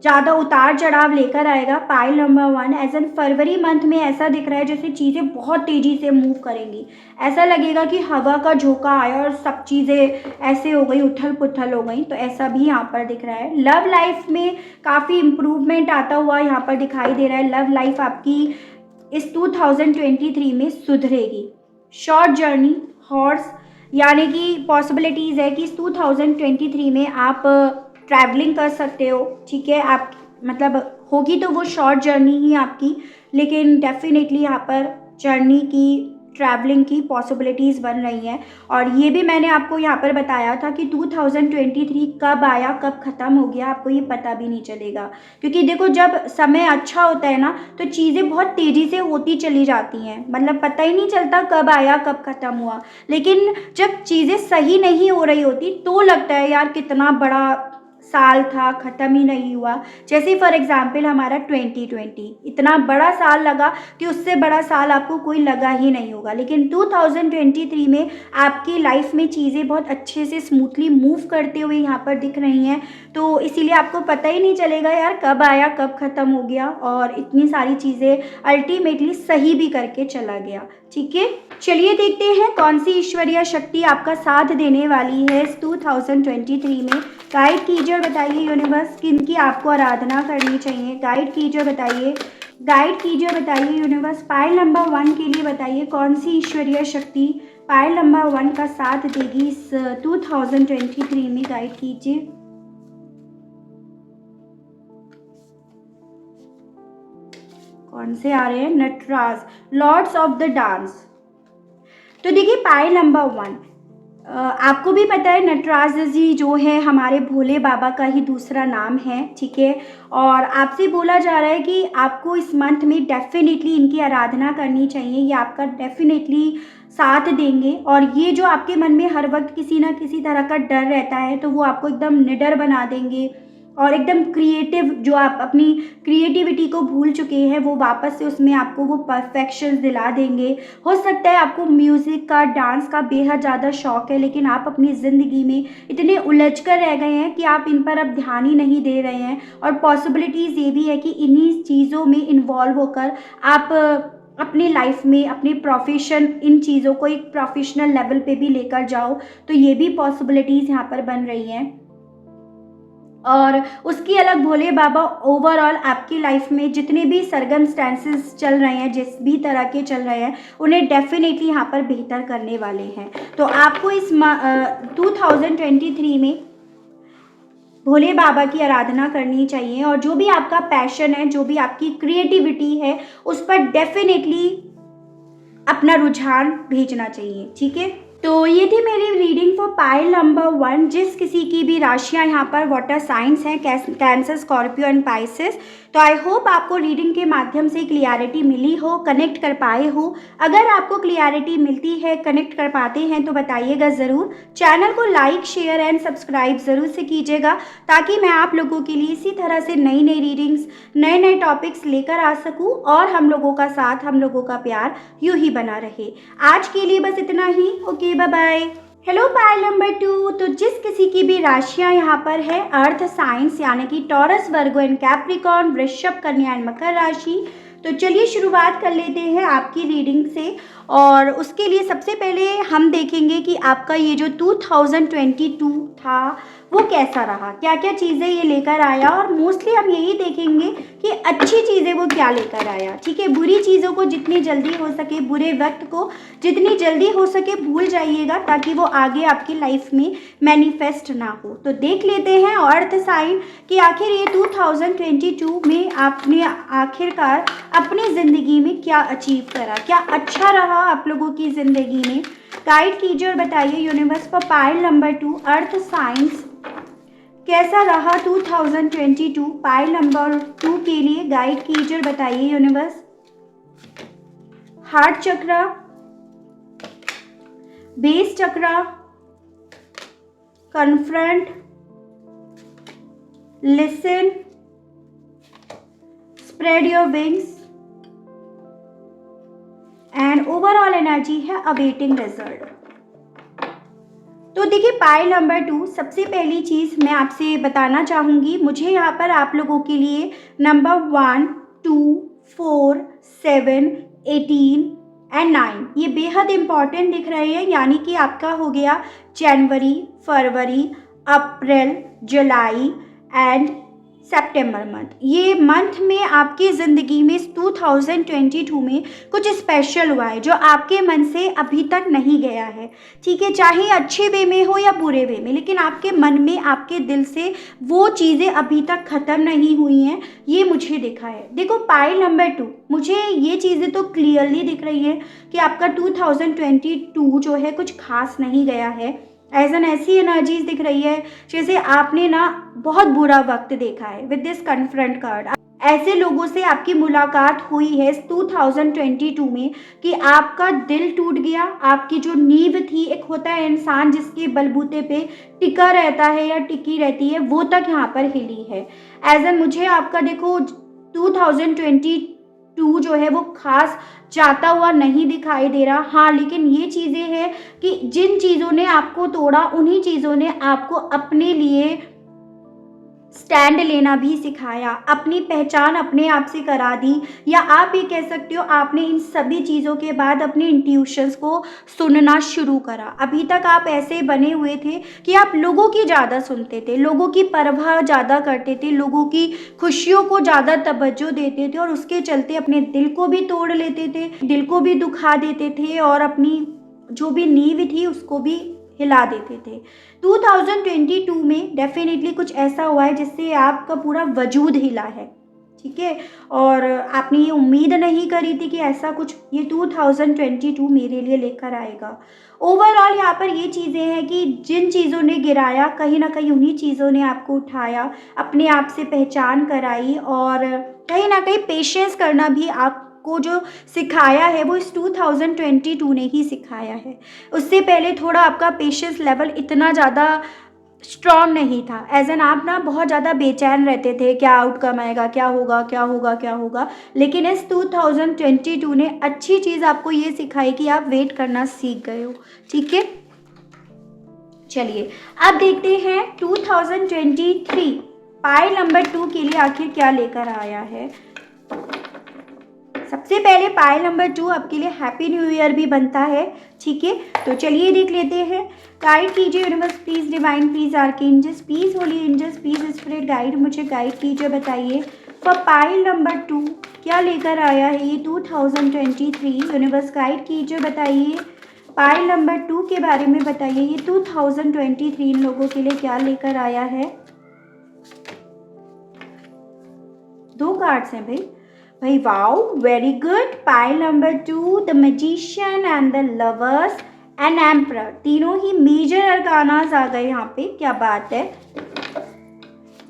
ज़्यादा उतार चढ़ाव लेकर आएगा। Pile number 1 as an February month में ऐसा दिख रहा है जैसे चीज़ें बहुत तेज़ी से मूव करेंगी, ऐसा लगेगा कि हवा का झोंका आया और सब चीज़ें ऐसे हो गई, उथल पुथल हो गई, तो ऐसा भी यहाँ पर दिख रहा है। लव लाइफ में काफ़ी इम्प्रूवमेंट आता हुआ यहाँ पर दिखाई दे रहा है। लव लाइफ आपकी इस 2023 में सुधरेगी। शॉर्ट जर्नी हॉर्स, यानी कि पॉसिबिलिटीज़ है कि इस 2023 में आप ट्रैवलिंग कर सकते हो, ठीक है। आप मतलब होगी तो वो शॉर्ट जर्नी ही आपकी, लेकिन डेफिनेटली यहाँ पर जर्नी की, ट्रैवलिंग की पॉसिबिलिटीज़ बन रही हैं। और ये भी मैंने आपको यहाँ पर बताया था कि 2023 कब आया कब ख़त्म हो गया आपको ये पता भी नहीं चलेगा, क्योंकि देखो जब समय अच्छा होता है ना तो चीज़ें बहुत तेज़ी से होती चली जाती हैं, मतलब पता ही नहीं चलता कब आया कब ख़त्म हुआ। लेकिन जब चीज़ें सही नहीं हो रही होती तो लगता है यार कितना बड़ा साल था, ख़त्म ही नहीं हुआ। जैसे फॉर एग्ज़ाम्पल हमारा 2020 इतना बड़ा साल लगा कि उससे बड़ा साल आपको कोई लगा ही नहीं होगा, लेकिन 2023 में आपकी लाइफ में चीज़ें बहुत अच्छे से स्मूथली मूव करते हुए यहाँ पर दिख रही हैं, तो इसीलिए आपको पता ही नहीं चलेगा यार कब आया कब ख़त्म हो गया, और इतनी सारी चीज़ें अल्टीमेटली सही भी करके चला गया, ठीक है। चलिए देखते हैं कौन सी ईश्वरीय शक्ति आपका साथ देने वाली है इस 2023 में। गाइड कीजिए और बताइए यूनिवर्स किनकी आपको आराधना करनी चाहिए। गाइड कीजिए और बताइए, गाइड कीजिए और बताइए यूनिवर्स पाइल नंबर 1 के लिए बताइए कौन सी ईश्वरीय शक्ति पाइल नंबर 1 का साथ देगी इस 2023 में। गाइड कीजिए। कौन से आ रहे हैं? Nataraj, lords of the dance. तो देखिए पाइल नंबर 1, आपको भी पता है नटराज जी जो है हमारे भोले बाबा का ही दूसरा नाम है, ठीक है। और आपसे बोला जा रहा है कि आपको इस मंथ में डेफिनेटली इनकी आराधना करनी चाहिए, ये आपका डेफिनेटली साथ देंगे। और ये जो आपके मन में हर वक्त किसी ना किसी तरह का डर रहता है तो वो आपको एकदम निडर बना देंगे, और एकदम क्रिएटिव, जो आप अपनी क्रिएटिविटी को भूल चुके हैं वो वापस से उसमें आपको वो परफेक्शन दिला देंगे। हो सकता है आपको म्यूज़िक का, डांस का बेहद ज़्यादा शौक है, लेकिन आप अपनी ज़िंदगी में इतने उलझ कर रह गए हैं कि आप इन पर अब ध्यान ही नहीं दे रहे हैं। और पॉसिबिलिटीज़ ये भी है कि इन्हीं चीज़ों में इन्वॉल्व होकर आप अपनी लाइफ में, अपने प्रोफेशन, इन चीज़ों को एक प्रोफेशनल लेवल पे भी लेकर जाओ, तो ये भी पॉसिबिलिटीज़ यहाँ पर बन रही हैं। और उसकी अलग भोले बाबा ओवरऑल आपकी लाइफ में जितने भी सर्कमस्टेंसेस चल रहे हैं, जिस भी तरह के चल रहे हैं, उन्हें डेफिनेटली यहाँ पर बेहतर करने वाले हैं। तो आपको इस 2023 में भोले बाबा की आराधना करनी चाहिए, और जो भी आपका पैशन है, जो भी आपकी क्रिएटिविटी है, उस पर डेफिनेटली अपना रुझान भेजना चाहिए। ठीक है, तो ये थी मेरी रीडिंग फॉर पाइल नंबर 1। जिस किसी की भी राशियां यहाँ पर वाटर साइंस हैं, कैंसर, स्कॉर्पियो एंड पाइसेस, तो आई होप आपको रीडिंग के माध्यम से क्लियरिटी मिली हो, कनेक्ट कर पाए हो। अगर आपको क्लियरिटी मिलती है, कनेक्ट कर पाते हैं, तो बताइएगा ज़रूर। चैनल को लाइक, शेयर एंड सब्सक्राइब ज़रूर से कीजिएगा, ताकि मैं आप लोगों के लिए इसी तरह से नई नई रीडिंग्स, नए नए टॉपिक्स लेकर आ सकूं, और हम लोगों का साथ, हम लोगों का प्यार यूं ही बना रहे। आज के लिए बस इतना ही। Okay, bye bye. Hello pile number 2। तो जिस किसी की भी राशियां यहाँ पर है अर्थ साइंस, यानी कि टॉरस, वर्गो एंड कैप्रिकॉर्न, वृषभ, कन्या एंड मकर राशि, तो चलिए शुरुआत कर लेते हैं आपकी रीडिंग से। और उसके लिए सबसे पहले हम देखेंगे कि आपका ये जो 2022 था वो कैसा रहा, क्या क्या चीज़ें ये लेकर आया, और मोस्टली हम यही देखेंगे कि अच्छी चीज़ें वो क्या लेकर आया। ठीक है, बुरी चीज़ों को जितनी जल्दी हो सके, बुरे वक्त को जितनी जल्दी हो सके भूल जाइएगा, ताकि वो आगे आपकी लाइफ में मैनिफेस्ट ना हो। तो देख लेते हैं अर्थ साइन कि आखिर ये 2022 में आपने आखिरकार अपनी ज़िंदगी में क्या अचीव करा, क्या अच्छा रहा आप लोगों की ज़िंदगी में। गाइड कीजिए और बताइए universe for pile number 2 earth science कैसा रहा 2022 पाइल नंबर 2 के लिए। गाइड कीजिए और बताइए यूनिवर्स। हार्ट चक्र, बेस चक्र, confront, listen, spread your wings, and overall energy है अवेटिंग रिजल्ट। तो देखिए पाइल नंबर 2, सबसे पहली चीज़ मैं आपसे बताना चाहूँगी, मुझे यहाँ पर आप लोगों के लिए नंबर 1, 2, 4, 7, 18 एंड 9 ये बेहद इंपॉर्टेंट दिख रहे हैं। यानी कि आपका हो गया जनवरी, फरवरी, अप्रैल, जुलाई एंड सितंबर मंथ। ये मंथ में आपकी ज़िंदगी में इस 2022 में कुछ स्पेशल हुआ है, जो आपके मन से अभी तक नहीं गया है। ठीक है, चाहे अच्छे वे में हो या बुरे वे में, लेकिन आपके मन में, आपके दिल से वो चीज़ें अभी तक ख़त्म नहीं हुई हैं, ये मुझे दिखा है। देखो पाइल नंबर 2, मुझे ये चीज़ें तो क्लियरली दिख रही है कि आपका 2022 जो है कुछ खास नहीं गया है। ऐसी एनर्जीज दिख रही है जैसे आपने ना बहुत बुरा वक्त देखा है। विद दिस कन्फ्रंट कार्ड, ऐसे लोगों से आपकी मुलाकात हुई है इस 2022 में कि आपका दिल टूट गया। आपकी जो नींव थी, एक होता है इंसान जिसके बलबूते पे टिका रहता है या टिकी रहती है, वो तक यहाँ पर हिली है। मुझे आपका देखो 2022 जो है वो खास जाता हुआ नहीं दिखाई दे रहा। हाँ, लेकिन ये चीज़ें हैं कि जिन चीज़ों ने आपको तोड़ा, उन्हीं चीज़ों ने आपको अपने लिए स्टैंड लेना भी सिखाया, अपनी पहचान अपने आप से करा दी। या आप ये कह सकते हो आपने इन सभी चीज़ों के बाद अपने इंट्यूशंस को सुनना शुरू करा। अभी तक आप ऐसे बने हुए थे कि आप लोगों की ज़्यादा सुनते थे, लोगों की परवाह ज़्यादा करते थे, लोगों की खुशियों को ज़्यादा तवज्जो देते थे, और उसके चलते अपने दिल को भी तोड़ लेते थे, दिल को भी दुखा देते थे, और अपनी जो भी नींव थी उसको भी हिला देते थे। 2022 में डेफिनेटली कुछ ऐसा हुआ है जिससे आपका पूरा वजूद हिला है। ठीक है, और आपने ये उम्मीद नहीं करी थी कि ऐसा कुछ ये 2022 मेरे लिए लेकर आएगा। ओवरऑल यहाँ पर ये चीज़ें हैं कि जिन चीज़ों ने गिराया, कहीं ना कहीं उन्हीं चीज़ों ने आपको उठाया, अपने आप से पहचान कराई, और कहीं ना कहीं पेशेंस करना भी आपको जो सिखाया है वो इस 2022 ने ही सिखाया है। उससे पहले थोड़ा आपका पेशेंस लेवल इतना ज़्यादा स्ट्रॉन्ग नहीं था। आप ना बहुत ज़्यादा बेचैन रहते थे, क्या आउटकम आएगा, क्या होगा, क्या होगा, क्या होगा। लेकिन इस 2022 ने अच्छी चीज़ आपको ये सिखाई कि आप वेट करना सीख गए हो। ठीक है, चलिए अब देखते हैं 2023 पाइल नंबर 2 के लिए आखिर क्या लेकर आया है। सबसे पहले पायल नंबर 2 आपके लिए हैप्पी न्यू ईयर भी बनता है, ठीक है। तो चलिए देख लेते हैं। गाइड कीजिए universe please, divine please, archangels please, holy angels please, spirit guide, मुझे गाइड कीजिए, बताइए फॉर पायल नंबर 2 क्या लेकर आया है ये 2023। यूनिवर्स गाइड कीजिए, बताइए पायल नंबर 2 के बारे में बताइए, ये 2023 इन लोगों के लिए क्या लेकर आया है। 2 कार्ड्स हैं भाई wow, very good. Pile number 2, the magician and the lovers and emperor, तीनों ही मेजर अरकानास आ गए यहाँ पे, क्या बात है।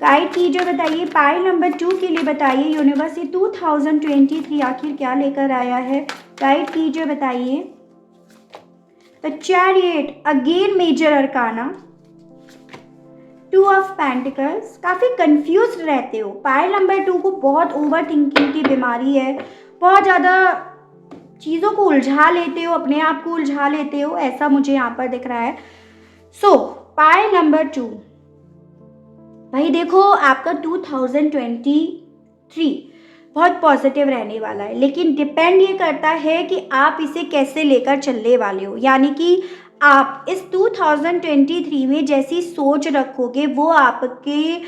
गाइड कीजिए, बताइए पाइल नंबर 2 के लिए, बताइए यूनिवर्स ये 2023 आखिर क्या लेकर आया है। गाइड कीजिए, बताइए। The chariot, again major arcana, 2 of pentacles, काफ़ी कंफ्यूज रहते हो। पाइल नंबर 2 को बहुत ओवर थिंकिंग की बीमारी है, बहुत ज़्यादा चीज़ों को उलझा लेते हो, अपने आप को उलझा लेते हो, ऐसा मुझे यहाँ पर दिख रहा है। सो पाइल नंबर 2 भाई देखो, आपका 2023 बहुत पॉजिटिव रहने वाला है, लेकिन डिपेंड ये करता है कि आप इसे कैसे लेकर चलने वाले हो। यानी कि आप इस 2023 में जैसी सोच रखोगे वो आपके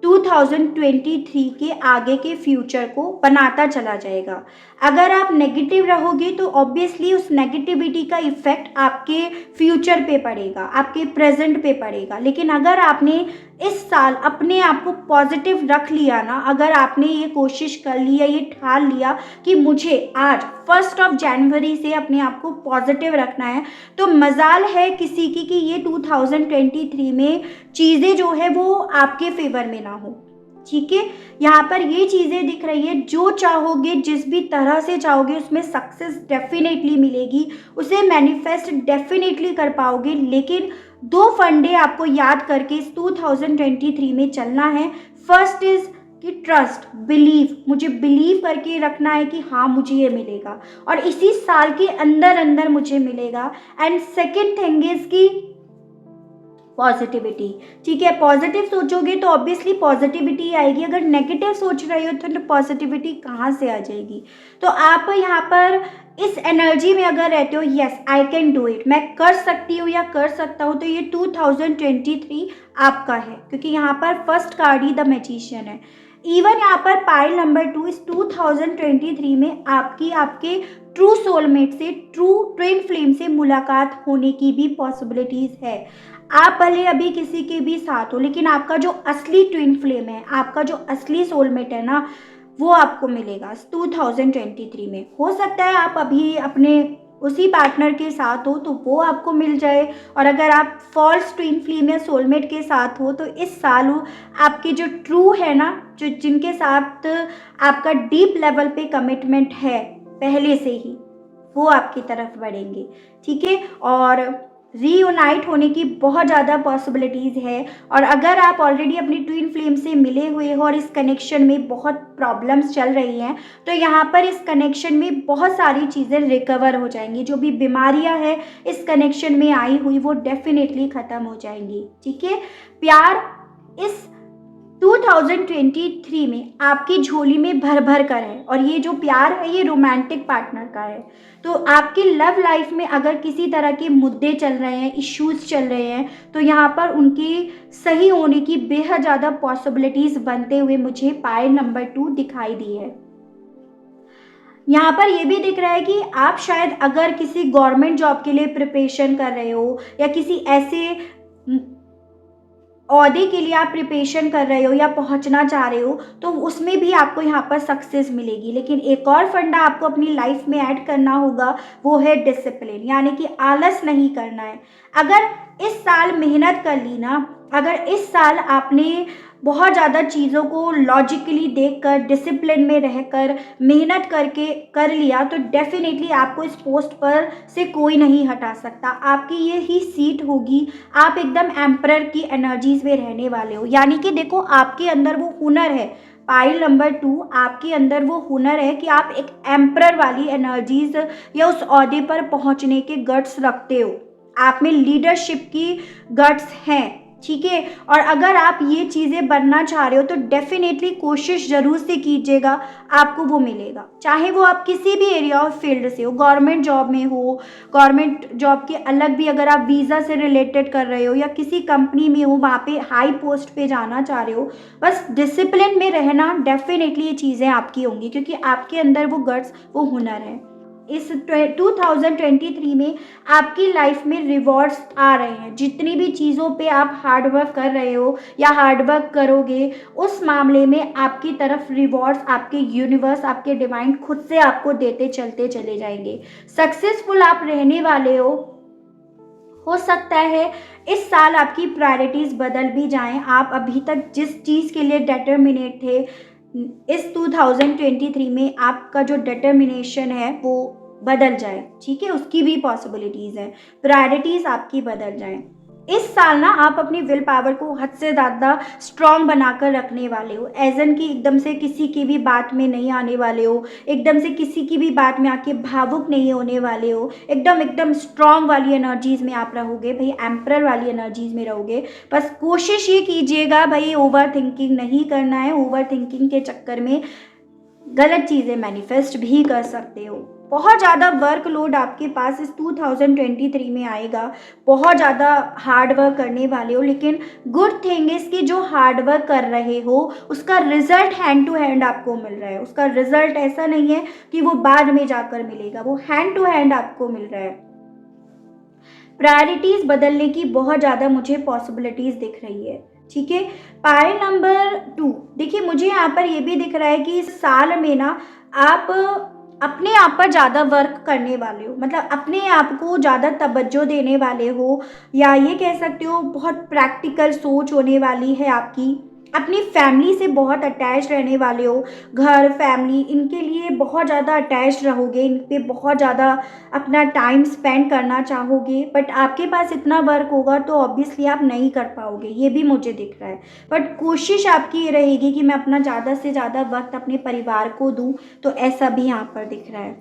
2023 के आगे के फ्यूचर को बनाता चला जाएगा। अगर आप नेगेटिव रहोगे तो ऑब्वियसली उस नेगेटिविटी का इफेक्ट आपके फ्यूचर पे पड़ेगा, आपके प्रेजेंट पे पड़ेगा। लेकिन अगर आपने इस साल अपने आप को पॉजिटिव रख लिया ना, अगर आपने ये कोशिश कर लिया, ये ठान लिया कि मुझे आज 1 जनवरी से अपने आप को पॉजिटिव रखना है, तो मजाल है किसी की कि ये 2023 में चीज़ें जो है वो आपके फेवर में ना हो, ठीक है। यहाँ पर ये चीज़ें दिख रही है, जो चाहोगे, जिस भी तरह से चाहोगे उसमें सक्सेस डेफिनेटली मिलेगी, उसे मैनिफेस्ट डेफिनेटली कर पाओगे। लेकिन 2 फंडे आपको याद करके इस 2023 में चलना है। फर्स्ट इज कि ट्रस्ट, बिलीव, मुझे बिलीव करके रखना है कि हाँ मुझे ये मिलेगा और इसी साल के अंदर अंदर मुझे मिलेगा। एंड सेकेंड थिंग इज कि पॉजिटिविटी, ठीक है। पॉजिटिव सोचोगे तो ऑब्वियसली पॉजिटिविटी आएगी, अगर नेगेटिव सोच रहे हो तो पॉजिटिविटी कहाँ से आ जाएगी। तो आप यहाँ पर इस एनर्जी में अगर रहते हो, yes I can do it, मैं कर सकती हूँ या कर सकता हूँ, तो ये 2023 आपका है, क्योंकि यहाँ पर first card he the magician है। इवन यहाँ पर पाइल नंबर 2 इस 2023 में आपके ट्रू सोलमेट से, ट्रू ट्विन फ्लेम से मुलाकात होने की भी पॉसिबिलिटीज है। आप भले अभी किसी के भी साथ हो, लेकिन आपका जो असली ट्विन फ्लेम है, आपका जो असली सोलमेट है ना, वो आपको मिलेगा 2023 में। हो सकता है आप अभी अपने उसी पार्टनर के साथ हो तो वो आपको मिल जाए, और अगर आप फॉल्स ट्विन फ्लेम या सोलमेट के साथ हो तो इस साल आपके जो ट्रू है ना, जो जिनके साथ आपका डीप लेवल पे कमिटमेंट है पहले से ही, वो आपकी तरफ बढ़ेंगे, ठीक है। और रीयूनाइट होने की बहुत ज़्यादा पॉसिबिलिटीज़ है। और अगर आप ऑलरेडी अपनी ट्विन फ्लेम से मिले हुए हो और इस कनेक्शन में बहुत प्रॉब्लम्स चल रही हैं, तो यहाँ पर इस कनेक्शन में बहुत सारी चीज़ें रिकवर हो जाएंगी। जो भी बीमारियाँ हैं इस कनेक्शन में आई हुई वो डेफिनेटली ख़त्म हो जाएंगी, ठीक है। प्यार इस 2023 में आपकी झोली में भर भर कर है, और ये जो प्यार है ये रोमांटिक पार्टनर का है। तो आपकी लव लाइफ में अगर किसी तरह के मुद्दे चल रहे हैं, इश्यूज चल रहे हैं, तो यहाँ पर उनकी सही होने की बेहद ज़्यादा पॉसिबिलिटीज़ बनते हुए मुझे पाइल नंबर 2 दिखाई दी है। यहाँ पर ये भी दिख रहा है कि आप शायद अगर किसी गवर्नमेंट जॉब के लिए प्रिपरेशन कर रहे हो या किसी ऐसे ओहदे के लिए आप प्रिपरेशन कर रहे हो या पहुंचना चाह रहे हो, तो उसमें भी आपको यहाँ पर सक्सेस मिलेगी। लेकिन एक और फंडा आपको अपनी लाइफ में ऐड करना होगा, वो है डिसिप्लिन, यानी कि आलस नहीं करना है। अगर इस साल मेहनत कर ली ना, अगर इस साल आपने बहुत ज़्यादा चीज़ों को लॉजिकली देखकर, डिसिप्लिन में रहकर, मेहनत करके कर लिया, तो डेफिनेटली आपको इस पोस्ट पर से कोई नहीं हटा सकता। आपकी ये ही सीट होगी, आप एकदम एम्परर की एनर्जीज में रहने वाले हो। यानी कि देखो, आपके अंदर वो हुनर है, पाइल नंबर 2 आपके अंदर वो हुनर है कि आप एक एम्परर वाली एनर्जीज या उस ओहदे पर पहुंचने के गट्स रखते हो, आप में लीडरशिप की गट्स हैं, ठीक है। और अगर आप ये चीज़ें बनना चाह रहे हो तो डेफिनेटली कोशिश ज़रूर से कीजिएगा, आपको वो मिलेगा। चाहे वो आप किसी भी एरिया और फील्ड से हो, गवर्नमेंट जॉब में हो, गवर्नमेंट जॉब के अलग भी अगर आप वीज़ा से रिलेटेड कर रहे हो या किसी कंपनी में हो, वहाँ पे हाई पोस्ट पे जाना चाह रहे हो, बस डिसिप्लिन में रहना, डेफिनेटली ये चीज़ें आपकी होंगी क्योंकि आपके अंदर वो गट्स, वो हुनर है। इस 2023 में आपकी लाइफ में रिवॉर्ड्स आ रहे हैं। जितनी भी चीज़ों पे आप हार्ड वर्क कर रहे हो या हार्ड वर्क करोगे, उस मामले में आपकी तरफ रिवॉर्ड्स, आपके यूनिवर्स, आपके डिवाइन खुद से आपको देते चलते चले जाएंगे। सक्सेसफुल आप रहने वाले हो सकता है इस साल आपकी प्रायोरिटीज़ बदल भी जाएं। आप अभी तक जिस चीज़ के लिए डिटर्मिनेट थे, इस 2023 में आपका जो डिटर्मिनेशन है वो बदल जाए, ठीक है, उसकी भी पॉसिबिलिटीज़ है। प्रायोरिटीज़ आपकी बदल जाएं। इस साल ना आप अपनी विल पावर को हद से ज़्यादा स्ट्रॉन्ग बनाकर रखने वाले हो। एजन की एकदम से किसी की भी बात में नहीं आने वाले हो, एकदम से किसी की भी बात में आके भावुक नहीं होने वाले हो। एकदम स्ट्रॉन्ग वाली एनर्जीज में आप रहोगे भाई, एम्परर वाली एनर्जीज में रहोगे। बस कोशिश ये कीजिएगा भाई, ओवर थिंकिंग नहीं करना है। ओवर थिंकिंग के चक्कर में गलत चीज़ें मैनिफेस्ट भी कर सकते हो। बहुत ज़्यादा वर्कलोड आपके पास इस 2023 में आएगा, बहुत ज़्यादा हार्ड वर्क करने वाले हो, लेकिन गुड थिंग इज़ कि जो हार्ड वर्क कर रहे हो उसका रिजल्ट हैंड टू हैंड आपको मिल रहा है। उसका रिजल्ट ऐसा नहीं है कि वो बाद में जाकर मिलेगा, वो हैंड टू हैंड आपको मिल रहा है। प्रायोरिटीज़ बदलने की बहुत ज़्यादा मुझे पॉसिबिलिटीज़ दिख रही है, ठीक है। पायल नंबर 2, देखिए मुझे यहाँ पर ये भी दिख रहा है कि इस साल में ना आप अपने आप पर ज़्यादा वर्क करने वाले हो, मतलब अपने आप को ज़्यादा तवज्जो देने वाले हो, या ये कह सकते हो बहुत प्रैक्टिकल सोच होने वाली है आपकी। अपनी फैमिली से बहुत अटैच रहने वाले हो, घर, फैमिली, इनके लिए बहुत ज़्यादा अटैच रहोगे, इन पे बहुत ज़्यादा अपना टाइम स्पेंड करना चाहोगे। बट आपके पास इतना वर्क होगा तो ऑब्वियसली आप नहीं कर पाओगे, ये भी मुझे दिख रहा है। बट कोशिश आपकी ये रहेगी कि मैं अपना ज़्यादा से ज़्यादा वक्त अपने परिवार को दूं, तो ऐसा भी यहाँ पर दिख रहा है।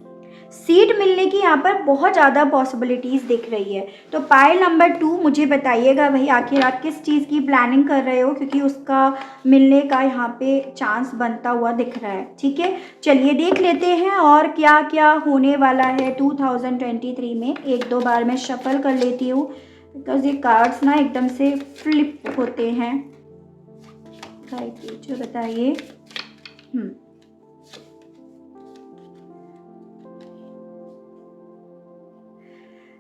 सीट मिलने की यहाँ पर बहुत ज़्यादा पॉसिबिलिटीज़ दिख रही है। तो पायल नंबर 2, मुझे बताइएगा भाई आखिर आप किस चीज़ की प्लानिंग कर रहे हो, क्योंकि उसका मिलने का यहाँ पे चांस बनता हुआ दिख रहा है, ठीक है। चलिए देख लेते हैं और क्या क्या होने वाला है 2023 में। एक दो बार मैं शफल कर लेती हूँ बिकॉज ये कार्ड्स ना एकदम से फ्लिप होते हैं। जो बताइए।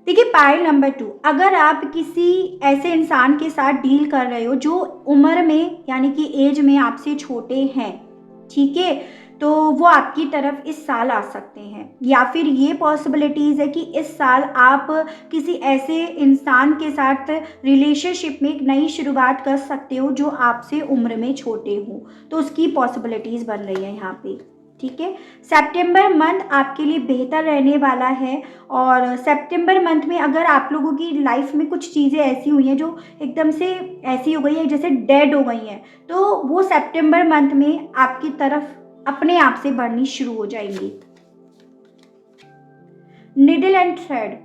देखिए पाइल नंबर 2, अगर आप किसी ऐसे इंसान के साथ डील कर रहे हो जो उम्र में यानी कि एज में आपसे छोटे हैं, ठीक है, तो वो आपकी तरफ इस साल आ सकते हैं। या फिर ये पॉसिबिलिटीज़ है कि इस साल आप किसी ऐसे इंसान के साथ रिलेशनशिप में एक नई शुरुआत कर सकते हो जो आपसे उम्र में छोटे हो, तो उसकी पॉसिबिलिटीज़ बन रही है यहाँ पे, ठीक है। सितंबर मंथ आपके लिए बेहतर रहने वाला है। और सितंबर मंथ में अगर आप लोगों की लाइफ में कुछ चीज़ें ऐसी हुई हैं जो एकदम से ऐसी हो गई है जैसे डेड हो गई हैं, तो वो सितंबर मंथ में आपकी तरफ अपने आप से बढ़नी शुरू हो जाएंगी। निडल एंड थ्रेड,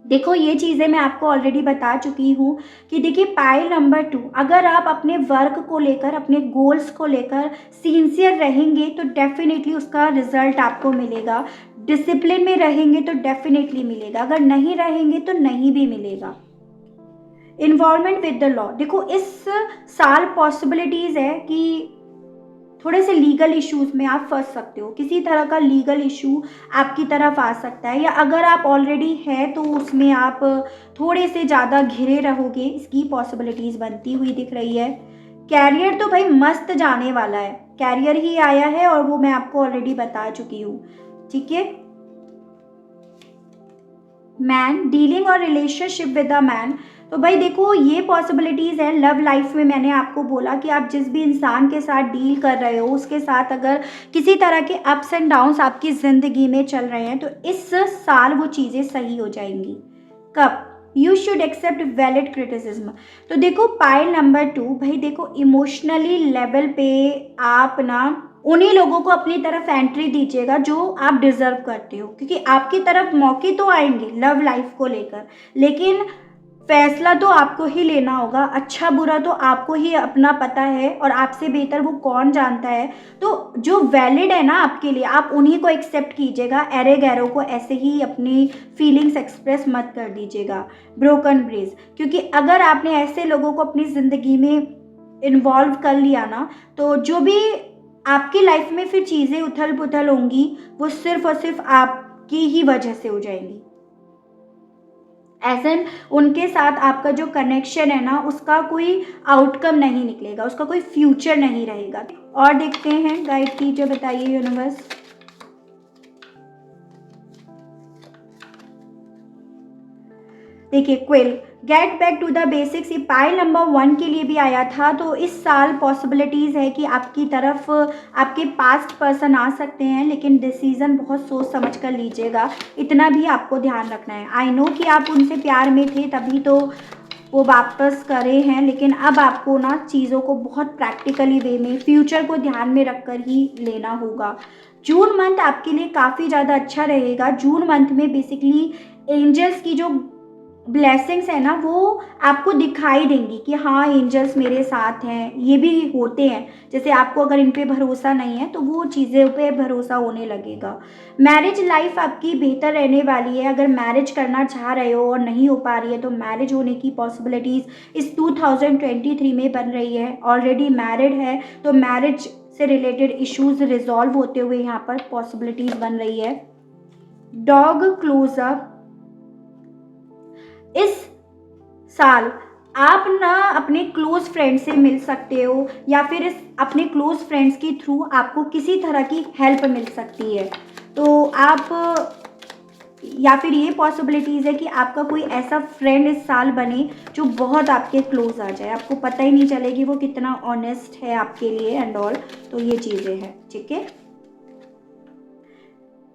देखो ये चीज़ें मैं आपको ऑलरेडी बता चुकी हूँ कि देखिए पाइल नंबर 2, अगर आप अपने वर्क को लेकर, अपने गोल्स को लेकर सिंसियर रहेंगे तो डेफिनेटली उसका रिजल्ट आपको मिलेगा। डिसिप्लिन में रहेंगे तो डेफिनेटली मिलेगा, अगर नहीं रहेंगे तो नहीं भी मिलेगा। इन्वॉल्वमेंट विद द लॉ, देखो इस साल पॉसिबिलिटीज़ है कि थोड़े से लीगल इश्यूज में आप फंस सकते हो, किसी तरह का लीगल इशू आपकी तरफ आ सकता है, या अगर आप ऑलरेडी हैं तो उसमें आप थोड़े से ज़्यादा घिरे रहोगे, इसकी पॉसिबिलिटीज़ बनती हुई दिख रही है। कैरियर तो भाई मस्त जाने वाला है, कैरियर ही आया है और वो मैं आपको ऑलरेडी बता चुकी हूँ, ठीक है। मैन, डीलिंग और रिलेशनशिप विद अ मैन, तो भाई देखो ये पॉसिबिलिटीज़ है। लव लाइफ में मैंने आपको बोला कि आप जिस भी इंसान के साथ डील कर रहे हो उसके साथ अगर किसी तरह के अप्स एंड डाउन्स आपकी ज़िंदगी में चल रहे हैं तो इस साल वो चीज़ें सही हो जाएंगी। कब? You should accept valid criticism, तो देखो पाइल नंबर 2, भाई देखो इमोशनली लेवल पे आप ना उन्हीं लोगों को अपनी तरफ एंट्री दीजिएगा जो आप डिजर्व करते हो, क्योंकि आपकी तरफ मौके तो आएंगे लव लाइफ को लेकर, लेकिन फैसला तो आपको ही लेना होगा, अच्छा बुरा तो आपको ही अपना पता है और आपसे बेहतर वो कौन जानता है। तो जो वैलिड है ना आपके लिए, आप उन्हीं को एक्सेप्ट कीजिएगा, एरे गैरों को ऐसे ही अपनी फीलिंग्स एक्सप्रेस मत कर दीजिएगा। ब्रोकन ब्रिज, क्योंकि अगर आपने ऐसे लोगों को अपनी ज़िंदगी में इन्वॉल्व कर लिया ना, तो जो भी आपकी लाइफ में फिर चीज़ें उथल पुथल होंगी वो सिर्फ और सिर्फ आपकी ही वजह से हो जाएंगी। एज एन उनके साथ आपका जो कनेक्शन है ना, उसका कोई आउटकम नहीं निकलेगा, उसका कोई फ्यूचर नहीं रहेगा। और देखते हैं गाइड कीजिए, बताइए यूनिवर्स। देखिए quill, get back to the basics, ये पाइल नंबर 1 के लिए भी आया था। तो इस साल पॉसिबिलिटीज़ है कि आपकी तरफ आपके पास्ट पर्सन आ सकते हैं, लेकिन डिसीज़न बहुत सोच समझ कर लीजिएगा, इतना भी आपको ध्यान रखना है। आई नो कि आप उनसे प्यार में थे तभी तो वो वापस करे हैं, लेकिन अब आपको ना चीज़ों को बहुत प्रैक्टिकली वे में फ्यूचर को ध्यान में रख कर ही लेना होगा। जून मंथ आपके लिए काफ़ी ज़्यादा अच्छा रहेगा। जून मंथ में बेसिकली एंजल्स की जो ब्लेसिंग्स है ना, वो आपको दिखाई देंगी कि हाँ एंजल्स मेरे साथ हैं। ये भी होते हैं, जैसे आपको अगर इन पे भरोसा नहीं है तो वो चीज़ों पे भरोसा होने लगेगा। मैरिज लाइफ आपकी बेहतर रहने वाली है। अगर मैरिज करना चाह रहे हो और नहीं हो पा रही है तो मैरिज होने की पॉसिबिलिटीज़ इस 2023 में बन रही है। ऑलरेडी मैरिड है तो मैरिज से रिलेटेड इश्यूज रिजॉल्व होते हुए यहाँ पर पॉसिबिलिटीज़ बन रही है। डॉग क्लोजअप, इस साल आप ना अपने क्लोज फ्रेंड से मिल सकते हो, या फिर इस अपने क्लोज फ्रेंड्स के थ्रू आपको किसी तरह की हेल्प मिल सकती है। तो आप, या फिर ये पॉसिबिलिटीज़ है कि आपका कोई ऐसा फ्रेंड इस साल बने जो बहुत आपके क्लोज आ जाए, आपको पता ही नहीं चलेगी वो कितना ऑनेस्ट है आपके लिए एंड ऑल। तो ये चीज़ें हैं, ठीक है।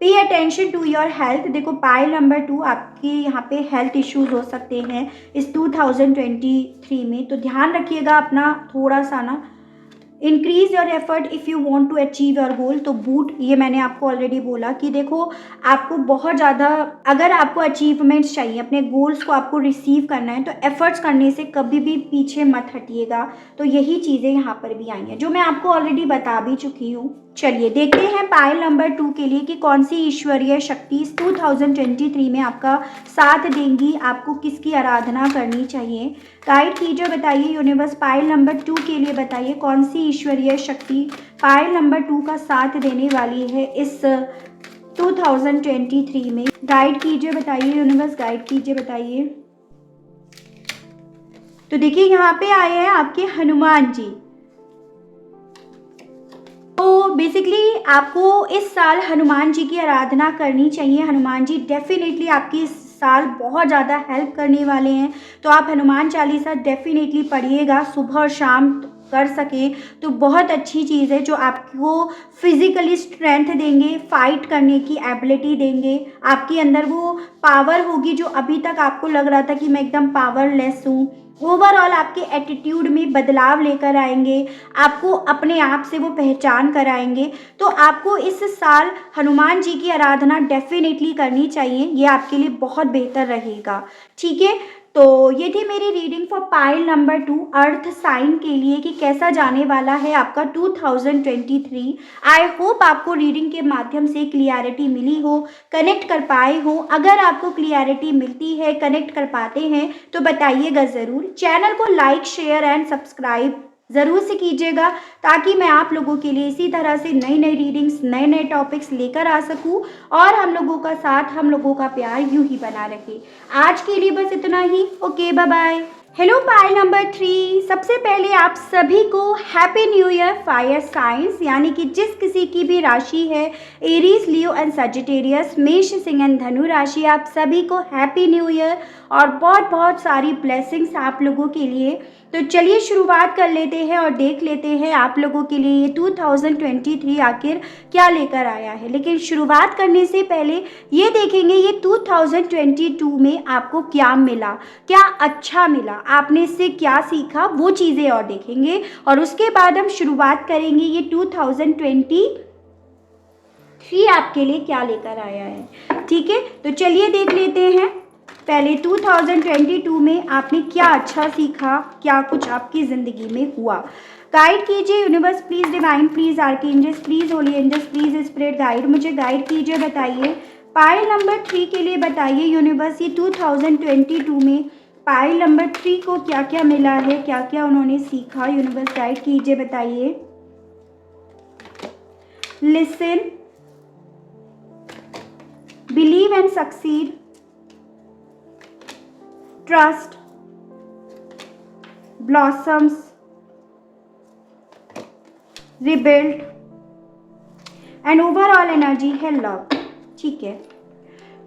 Pay attention to your health, देखो पाइल नंबर 2 आपके यहाँ पे हेल्थ इश्यूज हो सकते हैं इस 2023 में, तो ध्यान रखिएगा अपना थोड़ा सा ना। Increase your effort if you want to achieve your goal, तो बूट, ये मैंने आपको ऑलरेडी बोला कि देखो आपको बहुत ज़्यादा, अगर आपको अचीवमेंट्स चाहिए, अपने गोल्स को आपको रिसीव करना है, तो एफर्ट्स करने से कभी भी पीछे मत हटिएगा। तो यही चीज़ें यहाँ पर भी आई हैं जो मैं आपको ऑलरेडी बता भी चुकी हूँ। चलिए देखते हैं पाइल नंबर 2 के लिए कि कौन सी ईश्वरीय शक्ति इस 2023 में आपका साथ देंगी, आपको किसकी आराधना करनी चाहिए। गाइड कीजिए, बताइए यूनिवर्स। पाइल नंबर 2 के लिए बताइए कौन सी ईश्वरीय शक्ति पाइल नंबर 2 का साथ देने वाली है इस 2023 में। गाइड कीजिए, बताइए यूनिवर्स, गाइड कीजिए, बताइए। तो देखिए यहाँ पे आए हैं आपके हनुमान जी। तो बेसिकली आपको इस साल हनुमान जी की आराधना करनी चाहिए। हनुमान जी डेफिनेटली आपकी इस साल बहुत ज़्यादा हेल्प करने वाले हैं। तो आप हनुमान चालीसा डेफिनेटली पढ़िएगा, सुबह और शाम कर सकें तो बहुत अच्छी चीज़ है, जो आपको फिजिकली स्ट्रेंथ देंगे, फाइट करने की एबिलिटी देंगे। आपके अंदर वो पावर होगी जो अभी तक आपको लग रहा था कि मैं एकदम पावरलेस हूँ। ओवरऑल आपके एटीट्यूड में बदलाव लेकर आएंगे, आपको अपने आप से वो पहचान कराएंगे। तो आपको इस साल हनुमान जी की आराधना डेफिनेटली करनी चाहिए, ये आपके लिए बहुत बेहतर रहेगा, ठीक है। तो ये थी मेरी reading for pile number 2 earth sign के लिए कि कैसा जाने वाला है आपका 2023। आई होप आपको रीडिंग के माध्यम से क्लियरिटी मिली हो, कनेक्ट कर पाए हो। अगर आपको क्लियरिटी मिलती है, कनेक्ट कर पाते हैं तो बताइएगा ज़रूर। चैनल को लाइक, शेयर एंड सब्सक्राइब ज़रूर से कीजिएगा, ताकि मैं आप लोगों के लिए इसी तरह से नई नई रीडिंग्स, नए नए टॉपिक्स लेकर आ सकूं और हम लोगों का साथ, हम लोगों का प्यार यूं ही बना रहे। आज के लिए बस इतना ही। Okay, bye bye. Hello pile number 3, सबसे पहले आप सभी को happy new year fire signs, यानी कि जिस किसी की भी राशि है एरीज, लियो एंड सजिटेरियस, मेष, सिंह एंड धनु राशि, आप सभी को हैप्पी न्यू ईयर और बहुत बहुत सारी ब्लेसिंग्स आप लोगों के लिए। तो चलिए शुरुआत कर लेते हैं और देख लेते हैं आप लोगों के लिए ये 2023 आखिर क्या लेकर आया है। लेकिन शुरुआत करने से पहले ये देखेंगे ये 2022 में आपको क्या मिला, क्या अच्छा मिला, आपने इससे क्या सीखा, वो चीज़ें और देखेंगे। और उसके बाद हम शुरुआत करेंगे ये 2023 आपके लिए क्या लेकर आया है, ठीक है। तो चलिए देख लेते हैं। पहले 2022 में आपने क्या अच्छा सीखा, क्या कुछ आपकी ज़िंदगी में हुआ। गाइड कीजिए universe please, divine please, archangels please, holy angels please, spirit guide, मुझे गाइड कीजिए, बताइए पाइल नंबर 3 के लिए बताइए यूनिवर्स, ये 2022 में पाइल नंबर 3 को क्या क्या मिला है, क्या क्या उन्होंने सीखा। यूनिवर्स गाइड कीजिए, बताइए। Listen, believe and succeed, trust, blossoms, rebuild and overall energy है लव। ठीक है,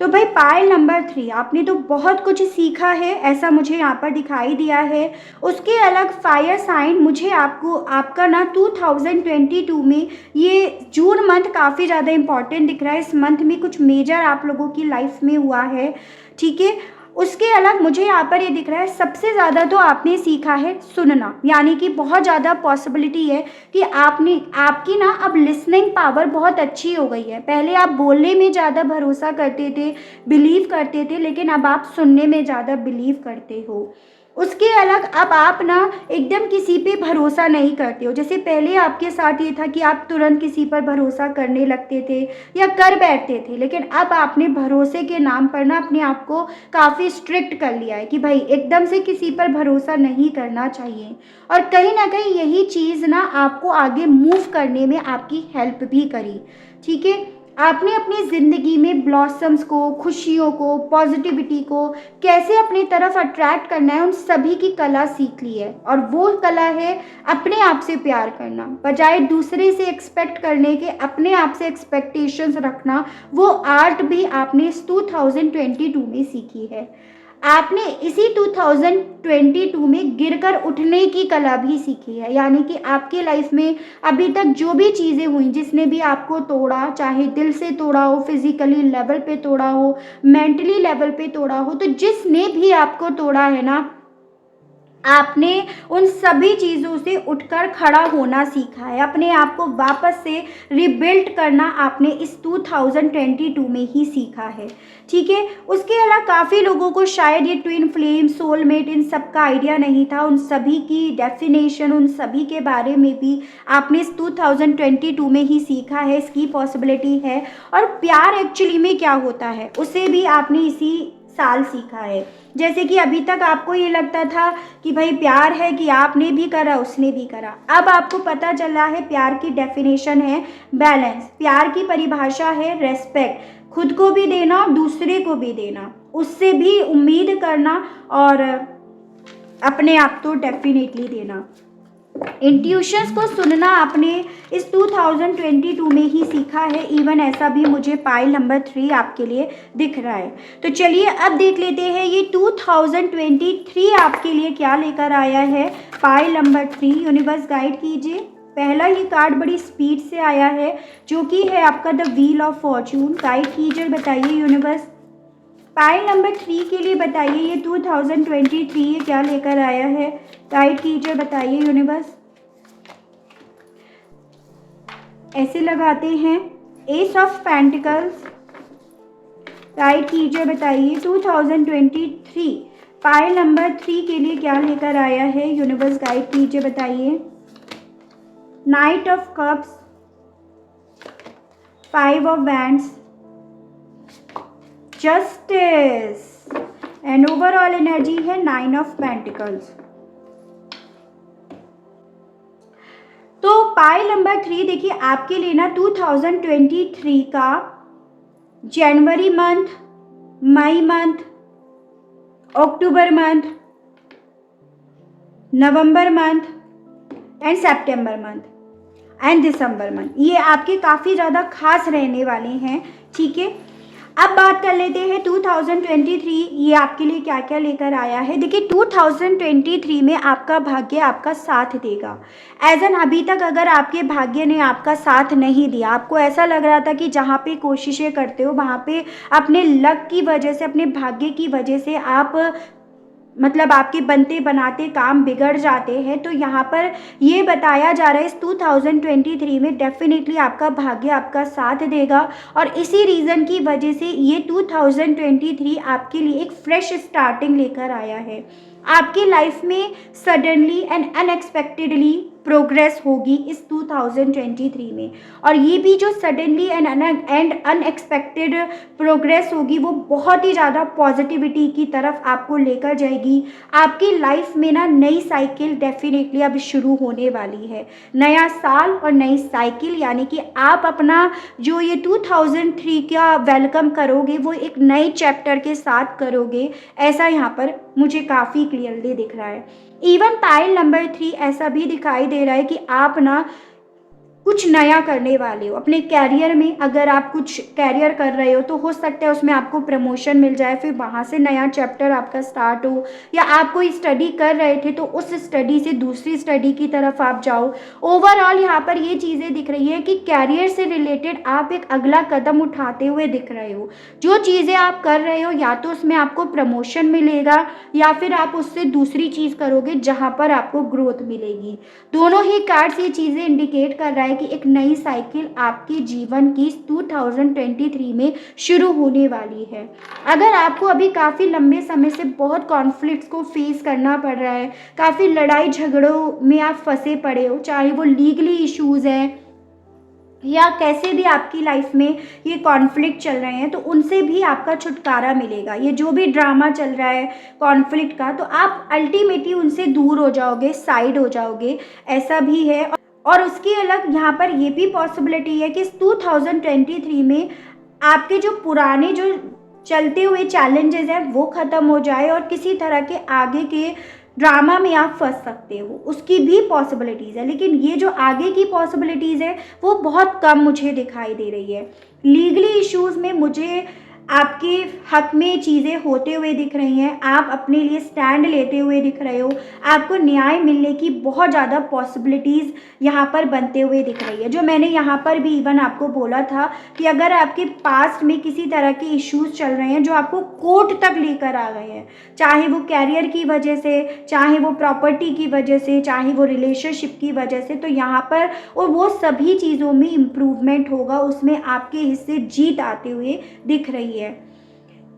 तो भाई पाइल नंबर 3 आपने तो बहुत कुछ सीखा है, ऐसा मुझे यहाँ पर दिखाई दिया है। उसके अलग फायर साइन मुझे आपका ना 2022 में ये जून मंथ काफ़ी ज़्यादा इम्पॉर्टेंट दिख रहा है। इस मंथ में कुछ मेजर आप लोगों की लाइफ में हुआ है, ठीक है। उसके अलग मुझे यहाँ पर ये दिख रहा है सबसे ज़्यादा तो आपने सीखा है सुनना, यानी कि बहुत ज़्यादा पॉसिबिलिटी है कि आपकी ना अब लिसनिंग पावर बहुत अच्छी हो गई है। पहले आप बोलने में ज़्यादा भरोसा करते थे, बिलीव करते थे, लेकिन अब आप सुनने में ज़्यादा बिलीव करते हो। उसके अलग अब आप ना एकदम किसी पे भरोसा नहीं करते हो। जैसे पहले आपके साथ ये था कि आप तुरंत किसी पर भरोसा करने लगते थे या कर बैठते थे, लेकिन अब आपने भरोसे के नाम पर ना अपने आप को काफ़ी स्ट्रिक्ट कर लिया है कि भाई एकदम से किसी पर भरोसा नहीं करना चाहिए। और कहीं ना कहीं यही चीज़ ना आपको आगे मूव करने में आपकी हेल्प भी करी, ठीक है। आपने अपनी ज़िंदगी में ब्लॉसम्स को, खुशियों को, पॉजिटिविटी को कैसे अपनी तरफ अट्रैक्ट करना है, उन सभी की कला सीख ली है। और वो कला है अपने आप से प्यार करना, बजाय दूसरे से एक्सपेक्ट करने के अपने आप से एक्सपेक्टेशंस रखना। वो आर्ट भी आपने इस 2022 में सीखी है। आपने इसी 2022 में गिरकर उठने की कला भी सीखी है, यानी कि आपकी लाइफ में अभी तक जो भी चीज़ें हुई, जिसने भी आपको तोड़ा, चाहे दिल से तोड़ा हो, फिजिकली लेवल पे तोड़ा हो, मेंटली लेवल पे तोड़ा हो, तो जिसने भी आपको तोड़ा है ना, आपने उन सभी चीज़ों से उठकर खड़ा होना सीखा है। अपने आप को वापस से रिबिल्ड करना आपने इस 2022 में ही सीखा है, ठीक है। उसके अलावा काफ़ी लोगों को शायद ये ट्विन फ्लेम, सोलमेट, इन सब का आइडिया नहीं था। उन सभी की डेफिनेशन, उन सभी के बारे में भी आपने इस 2022 में ही सीखा है, इसकी पॉसिबिलिटी है। और प्यार एक्चुअली में क्या होता है उसे भी आपने इसी साल सीखा है। जैसे कि अभी तक आपको ये लगता था कि भाई प्यार है कि आपने भी करा, उसने भी करा, अब आपको पता चला है प्यार की डेफिनेशन है बैलेंस। प्यार की परिभाषा है रेस्पेक्ट, खुद को भी देना और दूसरे को भी देना, उससे भी उम्मीद करना और अपने आप तो डेफिनेटली देना। इंट्यूशंस को सुनना आपने इस 2022 में ही सीखा है। इवन ऐसा भी मुझे पाइल नंबर 3 आपके लिए दिख रहा है। तो चलिए अब देख लेते हैं ये 2023 आपके लिए क्या लेकर आया है। पाइल नंबर 3 यूनिवर्स गाइड कीजिए। पहला ही कार्ड बड़ी स्पीड से आया है जो कि है आपका the wheel of Fortune. Guide कीजिए, बताइए यूनिवर्स पाइल नंबर 3 के लिए, बताइए ये 2023 क्या लेकर आया है। गाइड कीजिए, बताइए यूनिवर्स। ऐसे लगाते हैं एस ऑफ पेंटिकल्स। गाइड कीजिए, बताइए 2023 पाइल नंबर 3 के लिए क्या लेकर आया है। यूनिवर्स गाइड कीजिए, बताइए। Knight of cups, 5 of wands, justice and overall energy है 9 ऑफ पेंटिकल्स। तो पाइल नंबर 3 देखिए आपके लिए ना 2023 का जनवरी मंथ, मई मंथ, अक्टूबर मंथ, नवंबर मंथ एंड सितंबर मंथ एंड दिसंबर मंथ, ये आपके काफ़ी ज़्यादा खास रहने वाले हैं, ठीक है। अब बात कर लेते हैं 2023 ये आपके लिए क्या क्या लेकर आया है। देखिए 2023 में आपका भाग्य आपका साथ देगा। एज एन अभी तक अगर आपके भाग्य ने आपका साथ नहीं दिया, आपको ऐसा लग रहा था कि जहाँ पे कोशिशें करते हो वहाँ पे अपने लक की वजह से, अपने भाग्य की वजह से आप मतलब आपके बनते बनाते काम बिगड़ जाते हैं, तो यहाँ पर ये बताया जा रहा है इस 2023 में डेफिनेटली आपका भाग्य आपका साथ देगा। और इसी रीज़न की वजह से ये 2023 आपके लिए एक फ्रेश स्टार्टिंग लेकर आया है। आपकी लाइफ में सडनली एंड अनएक्सपेक्टेडली प्रोग्रेस होगी इस 2023 में। और ये भी जो सडनली एंड अनएक्सपेक्टेड प्रोग्रेस होगी वो बहुत ही ज़्यादा पॉजिटिविटी की तरफ आपको लेकर जाएगी। आपकी लाइफ में ना नई साइकिल डेफिनेटली अब शुरू होने वाली है। नया साल और नई साइकिल, यानी कि आप अपना जो ये 2003 का वेलकम करोगे वो एक नए चैप्टर के साथ करोगे, ऐसा यहाँ पर मुझे काफ़ी क्लियरली दिख रहा है। इवन पाइल नंबर 3 ऐसा भी दिखाई दे रहा है कि आप ना कुछ नया करने वाले हो अपने कैरियर में। अगर आप कुछ कैरियर कर रहे हो तो हो सकता है उसमें आपको प्रमोशन मिल जाए, फिर वहाँ से नया चैप्टर आपका स्टार्ट हो, या आप कोई स्टडी कर रहे थे तो उस स्टडी से दूसरी स्टडी की तरफ आप जाओ। ओवरऑल यहाँ पर ये चीज़ें दिख रही है कि कैरियर से रिलेटेड आप एक अगला कदम उठाते हुए दिख रहे हो। जो चीज़ें आप कर रहे हो या तो उसमें आपको प्रमोशन मिलेगा या फिर आप उससे दूसरी चीज़ करोगे जहाँ पर आपको ग्रोथ मिलेगी। दोनों ही कार्ड्स ये चीज़ें इंडिकेट कर रहा है कि एक नई साइकिल आपके जीवन की 2023 में शुरू होने वाली है। अगर आपको अभी काफ़ी लंबे समय से बहुत कॉन्फ्लिक्ट्स को फेस करना पड़ रहा है, काफ़ी लड़ाई झगड़ों में आप फंसे पड़े हो, चाहे वो लीगली इश्यूज़ हैं या कैसे भी आपकी लाइफ में ये कॉन्फ्लिक्ट चल रहे हैं, तो उनसे भी आपका छुटकारा मिलेगा। ये जो भी ड्रामा चल रहा है कॉन्फ्लिक्ट का, तो आप अल्टीमेटली उनसे दूर हो जाओगे, साइड हो जाओगे, ऐसा भी है। और उसकी अलग यहाँ पर ये भी पॉसिबिलिटी है कि इस 2023 में आपके जो पुराने जो चलते हुए चैलेंजेस हैं वो ख़त्म हो जाए और किसी तरह के आगे के ड्रामा में आप फंस सकते हो, उसकी भी पॉसिबिलिटीज़ है। लेकिन ये जो आगे की पॉसिबिलिटीज़ है वो बहुत कम मुझे दिखाई दे रही है। लीगली इश्यूज़ में मुझे आपके हक में चीज़ें होते हुए दिख रही हैं, आप अपने लिए स्टैंड लेते हुए दिख रहे हो, आपको न्याय मिलने की बहुत ज़्यादा पॉसिबिलिटीज़ यहाँ पर बनते हुए दिख रही है। जो मैंने यहाँ पर भी इवन आपको बोला था कि अगर आपके पास्ट में किसी तरह के इश्यूज़ चल रहे हैं जो आपको कोर्ट तक लेकर आ गए हैं, चाहे वो कैरियर की वजह से, चाहे वो प्रॉपर्टी की वजह से, चाहे वो रिलेशनशिप की वजह से, तो यहाँ पर और वो सभी चीज़ों में इम्प्रूवमेंट होगा, उसमें आपके हिस्से जीत आते हुए दिख रही है।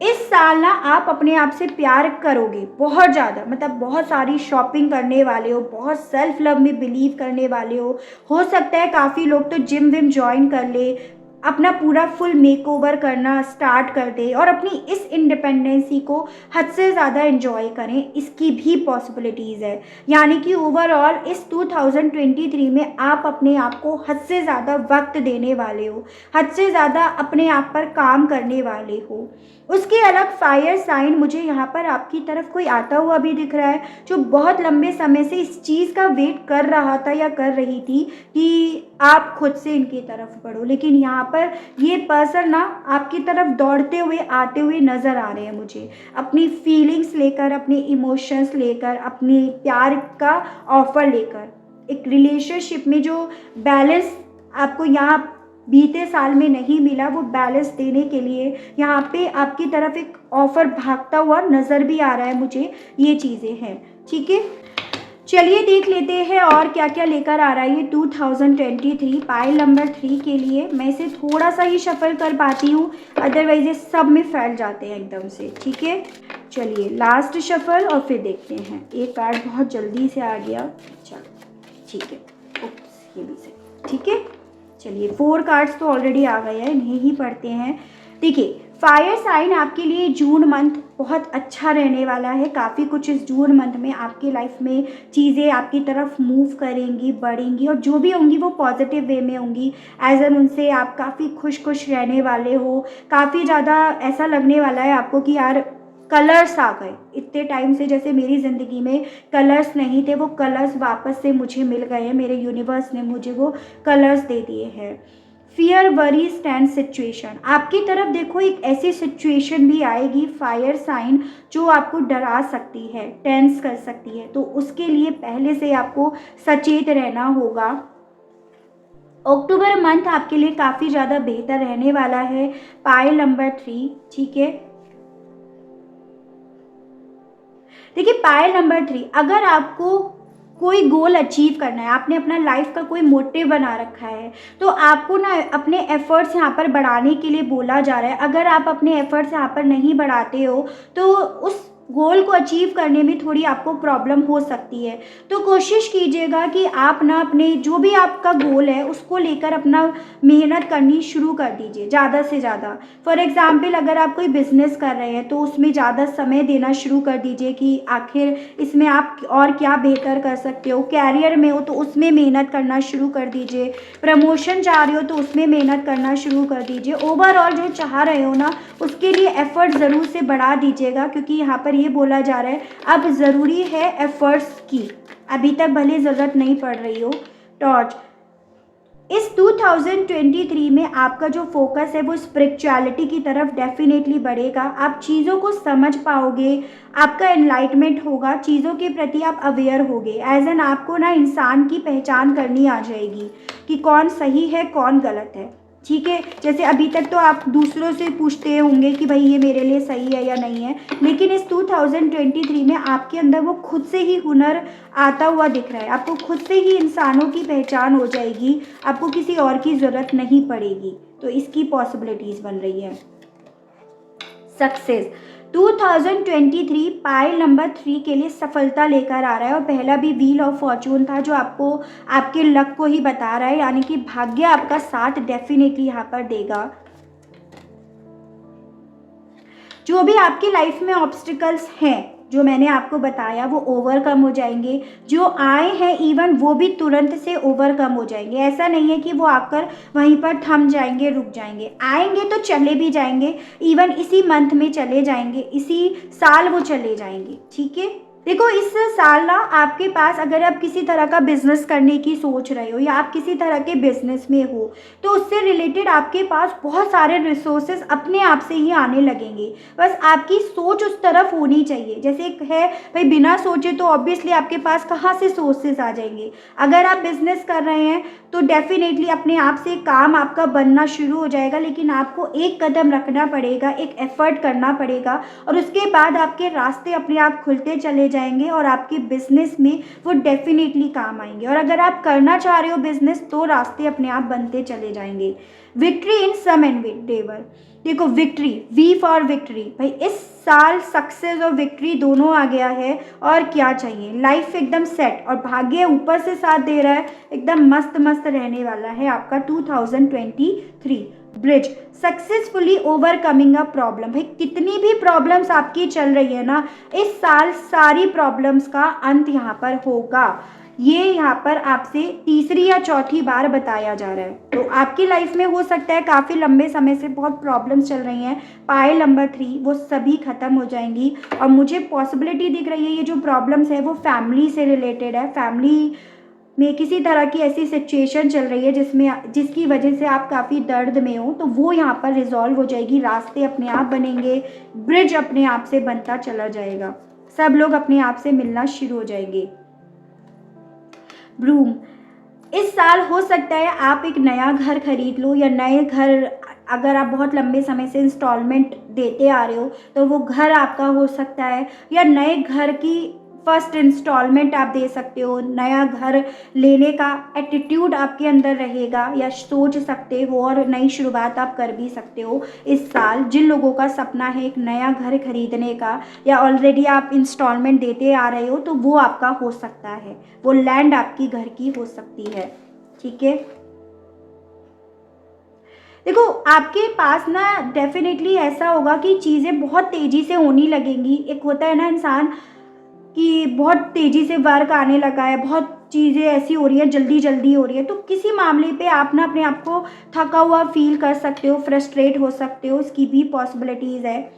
इस साल ना आप अपने आप से प्यार करोगे बहुत ज़्यादा, मतलब बहुत सारी शॉपिंग करने वाले हो, बहुत सेल्फ लव में बिलीव करने वाले हो सकता है काफ़ी लोग तो जिम विम ज्वाइन कर ले, अपना पूरा फुल मेकओवर करना स्टार्ट कर दे और अपनी इस इंडिपेंडेंसी को हद से ज़्यादा एंजॉय करें, इसकी भी पॉसिबिलिटीज़ है। यानी कि ओवरऑल इस 2023 में आप अपने आप को हद से ज़्यादा वक्त देने वाले हो, हद से ज़्यादा अपने आप पर काम करने वाले हो। उसके अलग फायर साइन मुझे यहाँ पर आपकी तरफ कोई आता हुआ भी दिख रहा है, जो बहुत लंबे समय से इस चीज़ का वेट कर रहा था या कर रही थी कि आप खुद से इनकी तरफ बढ़ो। लेकिन यहाँ पर ये पर्सन ना आपकी तरफ दौड़ते हुए आते हुए नज़र आ रहे हैं मुझे, अपनी फीलिंग्स लेकर, अपने इमोशंस लेकर, अपने प्यार का ऑफर लेकर। एक रिलेशनशिप में जो बैलेंस आपको यहाँ बीते साल में नहीं मिला, वो बैलेंस देने के लिए यहाँ पे आपकी तरफ एक ऑफर भागता हुआ नज़र भी आ रहा है मुझे, ये चीज़ें हैं। ठीक है, चलिए देख लेते हैं और क्या क्या लेकर आ रहा है ये 2023 पाइल नंबर 3 के लिए। मैं इसे थोड़ा सा ही शफल कर पाती हूँ, अदरवाइज ये सब में फैल जाते हैं एकदम से। ठीक है, चलिए लास्ट शफल और फिर देखते हैं। एक कार्ड बहुत जल्दी से आ गया, चलो ठीक है, ओप्स ये भी सही। ठीक है, चलिए 4 कार्ड्स तो ऑलरेडी आ गए हैं, इन्हें ही पढ़ते हैं। देखिए, फायर साइन आपके लिए जून मंथ बहुत अच्छा रहने वाला है। काफ़ी कुछ इस जून मंथ में आपकी लाइफ में चीज़ें आपकी तरफ मूव करेंगी, बढ़ेंगी, और जो भी होंगी वो पॉजिटिव वे में होंगी। एज एन उनसे आप काफ़ी खुश रहने वाले हो, काफ़ी ज़्यादा ऐसा लगने वाला है आपको कि यार कलर्स आ गए। इतने टाइम से जैसे मेरी ज़िंदगी में कलर्स नहीं थे, वो कलर्स वापस से मुझे मिल गए हैं, मेरे यूनिवर्स ने मुझे वो कलर्स दे दिए हैं। फियर वरी स्टैंड सिचुएशन, आपकी तरफ देखो एक ऐसी सिचुएशन भी आएगी फायर साइन जो आपको डरा सकती है, टेंस कर सकती है, तो उसके लिए पहले से आपको सचेत रहना होगा। अक्टूबर मंथ आपके लिए काफ़ी ज़्यादा बेहतर रहने वाला है, पाइल नंबर 3। ठीक है, देखिए पायल नंबर 3, अगर आपको कोई गोल अचीव करना है, आपने अपना लाइफ का कोई मोटिव बना रखा है, तो आपको ना अपने एफर्ट्स यहाँ पर बढ़ाने के लिए बोला जा रहा है। अगर आप अपने एफर्ट्स यहाँ पर नहीं बढ़ाते हो तो उस गोल को अचीव करने में थोड़ी आपको प्रॉब्लम हो सकती है। तो कोशिश कीजिएगा कि आप ना अपने जो भी आपका गोल है उसको लेकर अपना मेहनत करनी शुरू कर दीजिए ज़्यादा से ज़्यादा। फॉर एग्ज़ाम्पल अगर आप कोई बिज़नेस कर रहे हैं तो उसमें ज़्यादा समय देना शुरू कर दीजिए कि आखिर इसमें आप और क्या बेहतर कर सकते हो। कैरियर में हो तो उसमें मेहनत करना शुरू कर दीजिए। प्रमोशन चाह रहे हो तो उसमें मेहनत करना शुरू कर दीजिए। ओवरऑल जो चाह रहे हो ना उसके लिए एफ़र्ट ज़रूर से बढ़ा दीजिएगा, क्योंकि यहाँ पर ये बोला जा रहा है अब ज़रूरी है एफ़र्ट्स की, अभी तक भले ज़रूरत नहीं पड़ रही हो। टॉर्च, इस 2023 में आपका जो फोकस है वो स्पिरिचुअलिटी की तरफ डेफिनेटली बढ़ेगा। आप चीज़ों को समझ पाओगे, आपका एनलाइटमेंट होगा, चीज़ों के प्रति आप अवेयर होगे। एज एन आपको ना इंसान की पहचान करनी आ जाएगी कि कौन सही है कौन गलत है। ठीक है, जैसे अभी तक तो आप दूसरों से पूछते होंगे कि भाई ये मेरे लिए सही है या नहीं है, लेकिन इस 2023 में आपके अंदर वो खुद से ही हुनर आता हुआ दिख रहा है। आपको खुद से ही इंसानों की पहचान हो जाएगी, आपको किसी और की ज़रूरत नहीं पड़ेगी। तो इसकी पॉसिबिलिटीज़ बन रही है। सक्सेस 2023 पायल नंबर 3 के लिए सफलता लेकर आ रहा है, और पहला भी व्हील ऑफ फॉर्चून था जो आपको आपके लक को ही बता रहा है, यानी कि भाग्य आपका साथ डेफिनेटली यहाँ पर देगा। जो भी आपकी लाइफ में ऑब्स्टिकल्स हैं जो मैंने आपको बताया वो ओवरकम हो जाएंगे। जो आए हैं इवन वो भी तुरंत से ओवरकम हो जाएंगे। ऐसा नहीं है कि वो आकर वहीं पर थम जाएंगे, रुक जाएंगे। आएंगे तो चले भी जाएंगे, इवन इसी मंथ में चले जाएंगे, इसी साल वो चले जाएंगे। ठीक है, देखो इस साल ना आपके पास अगर आप किसी तरह का बिजनेस करने की सोच रहे हो या आप किसी तरह के बिजनेस में हो तो उससे रिलेटेड आपके पास बहुत सारे रिसोर्सेज अपने आप से ही आने लगेंगे। बस आपकी सोच उस तरफ होनी चाहिए। जैसे एक है भाई बिना सोचे तो ऑब्वियसली आपके पास कहाँ से सोर्सेज आ जाएंगे। अगर आप बिजनेस कर रहे हैं तो डेफिनेटली अपने आप से काम आपका बनना शुरू हो जाएगा, लेकिन आपको एक कदम रखना पड़ेगा, एक एफर्ट करना पड़ेगा, और उसके बाद आपके रास्ते अपने आप खुलते चले जाएंगे और आपके बिजनेस में वो डेफिनेटली काम आएंगे। और अगर आप करना चाह रहे हो बिजनेस तो रास्ते अपने आप बनते चले जाएंगे। विक्ट्री इन सम एंडेवर, देखो विक्ट्री, वी फॉर विक्ट्री, भाई इस साल सक्सेस और विक्ट्री दोनों आ गया है। और क्या चाहिए, लाइफ एकदम सेट और भाग्य ऊपर से साथ दे रहा है, एकदम मस्त मस्त रहने वाला है आपका 2023। Bridge, successfully overcoming a problem, भाई कितनी भी प्रॉब्लम्स आपकी चल रही है ना इस साल सारी प्रॉब्लम्स का अंत यहाँ पर होगा। ये यहाँ पर आपसे तीसरी या चौथी बार बताया जा रहा है। तो आपकी लाइफ में हो सकता है काफ़ी लंबे समय से बहुत प्रॉब्लम्स चल रही हैं, पायल नंबर 3 वो सभी ख़त्म हो जाएंगी। और मुझे पॉसिबिलिटी दिख रही है ये जो प्रॉब्लम्स है वो फैमिली से रिलेटेड है। फैमिली में किसी तरह की ऐसी सिचुएशन चल रही है जिसकी वजह से आप काफ़ी दर्द में हो, तो वो यहाँ पर रिजॉल्व हो जाएगी। रास्ते अपने आप बनेंगे, ब्रिज अपने आप से बनता चला जाएगा, सब लोग अपने आप से मिलना शुरू हो जाएंगे। ब्रूम, इस साल हो सकता है आप एक नया घर खरीद लो, या नए घर अगर आप बहुत लंबे समय से इंस्टॉलमेंट देते आ रहे हो तो वो घर आपका हो सकता है, या नए घर की फर्स्ट इंस्टॉलमेंट आप दे सकते हो। नया घर लेने का एटीट्यूड आपके अंदर रहेगा या सोच सकते हो, और नई शुरुआत आप कर भी सकते हो इस साल। जिन लोगों का सपना है एक नया घर खरीदने का या ऑलरेडी आप इंस्टॉलमेंट देते आ रहे हो तो वो आपका हो सकता है, वो लैंड आपकी घर की हो सकती है। ठीक है, देखो आपके पास ना डेफिनेटली ऐसा होगा कि चीज़ें बहुत तेज़ी से होने लगेंगी। एक होता है ना इंसान कि बहुत तेज़ी से वर्क आने लगा है, बहुत चीज़ें ऐसी हो रही है, जल्दी जल्दी हो रही है, तो किसी मामले पे आप ना अपने आप को थका हुआ फील कर सकते हो, फ्रस्ट्रेट हो सकते हो, इसकी भी पॉसिबिलिटीज़ है।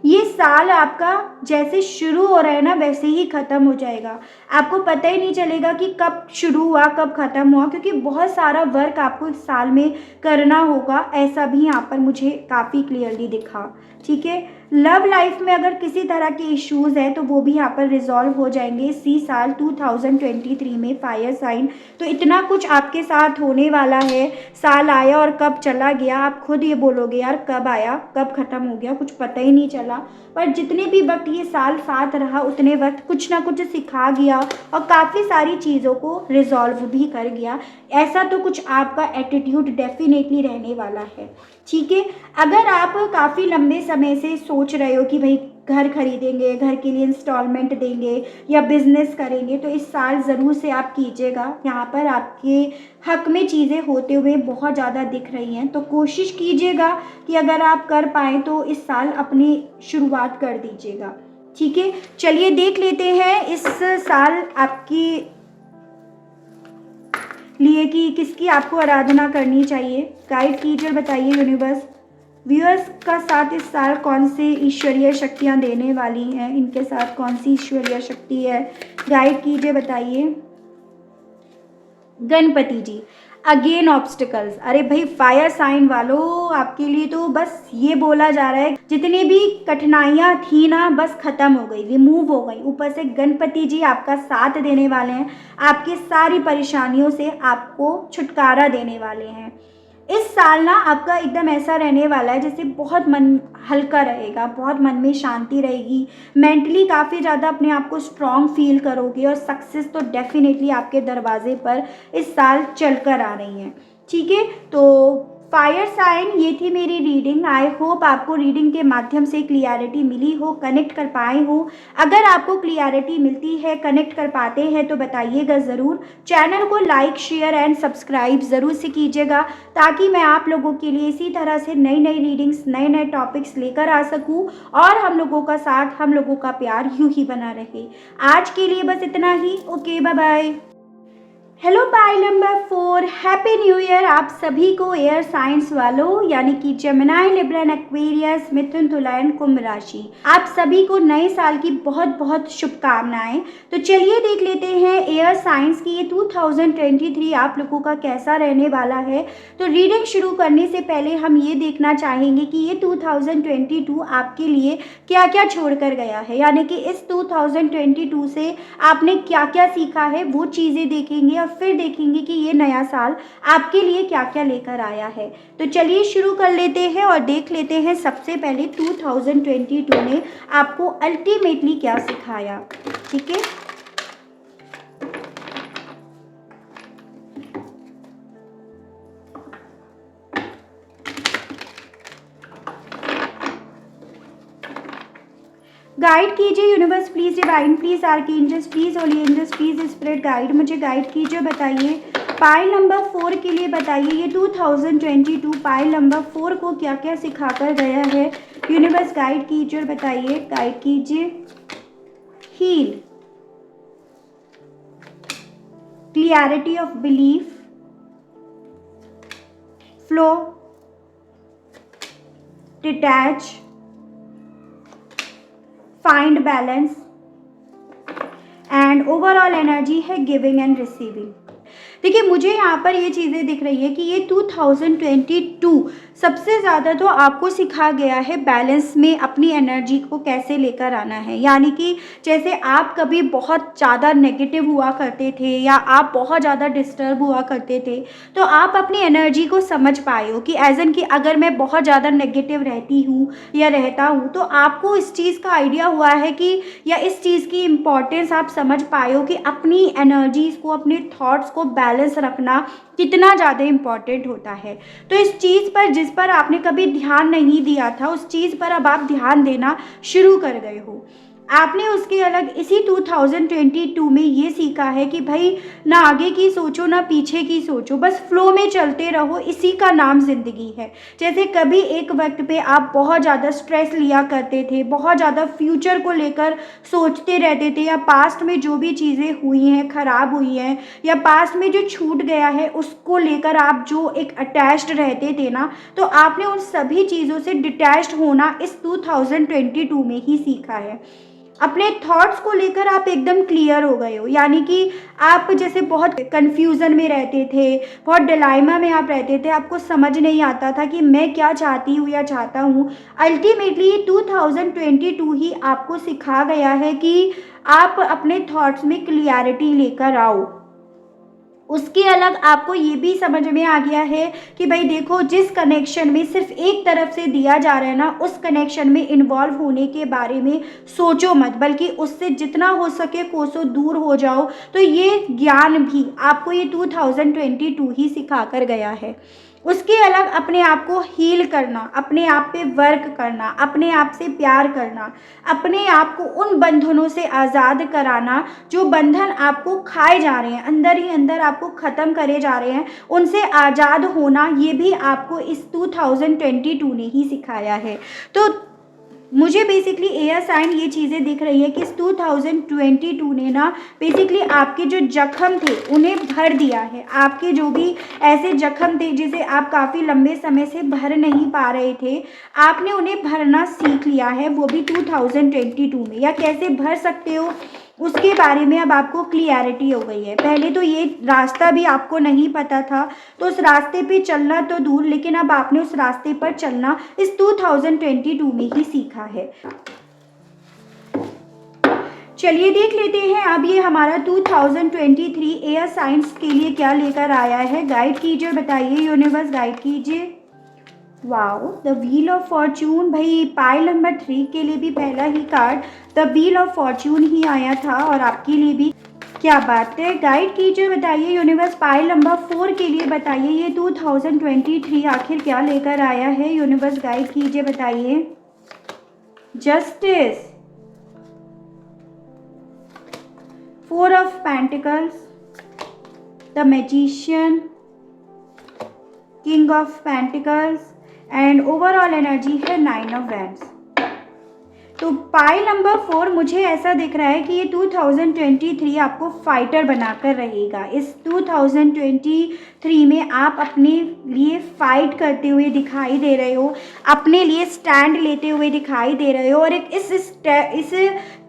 ये साल आपका जैसे शुरू हो रहा है ना वैसे ही ख़त्म हो जाएगा। आपको पता ही नहीं चलेगा कि कब शुरू हुआ कब ख़त्म हुआ, क्योंकि बहुत सारा वर्क आपको इस साल में करना होगा। ऐसा भी यहाँ पर मुझे काफ़ी क्लियरली दिखा। ठीक है, लव लाइफ में अगर किसी तरह के इश्यूज़ हैं तो वो भी यहाँ पर रिजॉल्व हो जाएंगे इसी साल 2023 में फायर साइन। तो इतना कुछ आपके साथ होने वाला है। साल आया और कब चला गया आप खुद ये बोलोगे यार, कब आया कब ख़त्म हो गया, कुछ पता ही नहीं चला। पर जितने भी वक्त ये साल साथ रहा उतने वक्त कुछ ना कुछ सिखा गया और काफ़ी सारी चीज़ों को रिजॉल्व भी कर गया। ऐसा तो कुछ आपका एटीट्यूड डेफिनेटली रहने वाला है, ठीक है। अगर आप काफ़ी लंबे समय से सोच रहे हो कि भाई घर खरीदेंगे, घर के लिए इंस्टॉलमेंट देंगे या बिजनेस करेंगे, तो इस साल ज़रूर से आप कीजिएगा। यहाँ पर आपके हक में चीज़ें होते हुए बहुत ज़्यादा दिख रही हैं, तो कोशिश कीजिएगा कि अगर आप कर पाएँ तो इस साल अपनी शुरुआत कर दीजिएगा, ठीक है। चलिए देख लेते हैं इस साल आपकी लिए कि किसकी आपको आराधना करनी चाहिए। गाइड कीजिए, बताइए यूनिवर्स व्यूअर्स का साथ इस साल कौन से ईश्वरीय शक्तियाँ देने वाली हैं, इनके साथ कौन सी ईश्वरीय शक्ति है, गाइड कीजिए बताइए। गणपति जी, अगेन ऑब्स्टिकल्स। अरे भाई फायर साइन वालों, आपके लिए तो बस ये बोला जा रहा है जितनी भी कठिनाइयाँ थी ना बस ख़त्म हो गई, रिमूव हो गई। ऊपर से गणपति जी आपका साथ देने वाले हैं, आपकी सारी परेशानियों से आपको छुटकारा देने वाले हैं। इस साल ना आपका एकदम ऐसा रहने वाला है जैसे बहुत मन हल्का रहेगा, बहुत मन में शांति रहेगी, मेंटली काफ़ी ज़्यादा अपने आप को स्ट्रॉन्ग फील करोगे और सक्सेस तो डेफिनेटली आपके दरवाजे पर इस साल चल कर आ रही हैं, ठीक है। तो फायर साइन ये थी मेरी रीडिंग। आई होप आपको रीडिंग के माध्यम से क्लियरिटी मिली हो, कनेक्ट कर पाए हो। अगर आपको क्लियरिटी मिलती है, कनेक्ट कर पाते हैं तो बताइएगा ज़रूर। चैनल को लाइक शेयर एंड सब्सक्राइब ज़रूर से कीजिएगा ताकि मैं आप लोगों के लिए इसी तरह से नई नई रीडिंग्स, नए नए टॉपिक्स लेकर आ सकूं और हम लोगों का साथ, हम लोगों का प्यार यूं ही बना रहे। आज के लिए बस इतना ही। Okay, bye bye. Hello pile number 4, happy new year आप सभी को। एयर साइंस वालों यानी कि जेमिनी, लिब्रा, एक्वेरियस, मिथुन, तुला एंड कुंभ राशि, आप सभी को नए साल की बहुत बहुत शुभकामनाएं। तो चलिए देख लेते हैं एयर साइंस की ये 2023 आप लोगों का कैसा रहने वाला है। तो रीडिंग शुरू करने से पहले हम ये देखना चाहेंगे कि ये 2022 आपके लिए क्या क्या छोड़ कर गया है, यानी कि इस 2022 से आपने क्या क्या सीखा है वो चीज़ें देखेंगे और फिर देखेंगे कि ये नया साल आपके लिए क्या क्या लेकर आया है। तो चलिए शुरू कर लेते हैं और देख लेते हैं सबसे पहले 2022 ने आपको अल्टीमेटली क्या सिखाया, ठीक है। गाइड कीजिए universe, please divine, please archangels, please holy angels, please spirit guide, मुझे गाइड कीजिए। बताइए पाइल नंबर 4 के लिए बताइए ये 2022 पाइल नंबर 4 को क्या क्या सिखाकर गया है। यूनिवर्स गाइड कीजिए और बताइए, गाइड कीजिए। Heal, clarity of belief, flow, detach, find balance and overall energy है गिविंग एंड रिसीविंग। देखिए मुझे यहाँ पर ये चीज़ें दिख रही है कि ये 2022 सबसे ज़्यादा तो आपको सिखा गया है बैलेंस में अपनी एनर्जी को कैसे लेकर आना है। यानी कि जैसे आप कभी बहुत ज़्यादा नेगेटिव हुआ करते थे या आप बहुत ज़्यादा डिस्टर्ब हुआ करते थे, तो आप अपनी एनर्जी को समझ पाए हो कि एज एन कि अगर मैं बहुत ज़्यादा नेगेटिव रहती हूँ या रहता हूँ, तो आपको इस चीज़ का आइडिया हुआ है कि या इस चीज़ की इम्पॉर्टेंस आप समझ पाए हो कि अपनी एनर्जीज़ को, अपने थॉट्स को बैलेंस रखना कितना ज़्यादा इम्पॉर्टेंट होता है। तो इस चीज़ पर जिस पर आपने कभी ध्यान नहीं दिया था, उस चीज़ पर अब आप ध्यान देना शुरू कर गए हो। आपने उसके अलग इसी 2022 में ये सीखा है कि भाई ना आगे की सोचो ना पीछे की सोचो, बस फ्लो में चलते रहो, इसी का नाम ज़िंदगी है। जैसे कभी एक वक्त पे आप बहुत ज़्यादा स्ट्रेस लिया करते थे, बहुत ज़्यादा फ्यूचर को लेकर सोचते रहते थे, या पास्ट में जो भी चीज़ें हुई हैं, ख़राब हुई हैं, या पास्ट में जो छूट गया है उसको लेकर आप जो एक अटैच्ड रहते थे ना, तो आपने उन सभी चीज़ों से डिटैच्ड होना इस 2022 में ही सीखा है। अपने थॉट्स को लेकर आप एकदम क्लियर हो गए हो, यानी कि आप जैसे बहुत कन्फ्यूज़न में रहते थे, बहुत डिलाइमा में आप रहते थे, आपको समझ नहीं आता था कि मैं क्या चाहती हूँ या चाहता हूँ। अल्टीमेटली 2022 ही आपको सिखा गया है कि आप अपने थॉट्स में क्लियरिटी लेकर आओ। उसके अलग आपको ये भी समझ में आ गया है कि भाई देखो, जिस कनेक्शन में सिर्फ एक तरफ से दिया जा रहा है ना, उस कनेक्शन में इन्वॉल्व होने के बारे में सोचो मत, बल्कि उससे जितना हो सके कोसों दूर हो जाओ। तो ये ज्ञान भी आपको ये 2022 ही सिखा कर गया है। उसके अलग अपने आप को हील करना, अपने आप पे वर्क करना, अपने आप से प्यार करना, अपने आप को उन बंधनों से आज़ाद कराना जो बंधन आपको खाए जा रहे हैं, अंदर ही अंदर आपको ख़त्म करे जा रहे हैं, उनसे आज़ाद होना, ये भी आपको इस 2022 ने ही सिखाया है। तो मुझे बेसिकली एयर साइन ये चीज़ें दिख रही है कि इस 2022 ने ना बेसिकली आपके जो जख्म थे उन्हें भर दिया है। आपके जो भी ऐसे जख्म थे जिसे आप काफ़ी लंबे समय से भर नहीं पा रहे थे, आपने उन्हें भरना सीख लिया है, वो भी 2022 में। या कैसे भर सकते हो उसके बारे में अब आपको क्लियरिटी हो गई है। पहले तो ये रास्ता भी आपको नहीं पता था, तो उस रास्ते पे चलना तो दूर, लेकिन अब आपने उस रास्ते पर चलना इस 2022 में ही सीखा है। चलिए देख लेते हैं अब ये हमारा 2023 एयर साइंस के लिए क्या लेकर आया है। गाइड कीजिए, बताइए यूनिवर्स, गाइड कीजिए। Wow, the wheel of fortune. भाई पाइल नंबर 3 के लिए भी पहला ही card the wheel of fortune ही आया था, और आपके लिए भी। क्या बात है, गाइड कीजिए, बताइए यूनिवर्स। पाइल नंबर 4 के लिए बताइए ये 2023 आखिर क्या लेकर आया है। यूनिवर्स गाइड कीजिए, बताइए। Justice, 4 of pentacles, the magician, king of pentacles, and overall energy है 9 ऑफ वैंड्स। तो पाइल नंबर 4 मुझे ऐसा दिख रहा है कि ये 2023 आपको फाइटर बनाकर रहेगा। इस 2023 में आप अपने लिए फाइट करते हुए दिखाई दे रहे हो, अपने लिए स्टैंड लेते हुए दिखाई दे रहे हो, और एक इस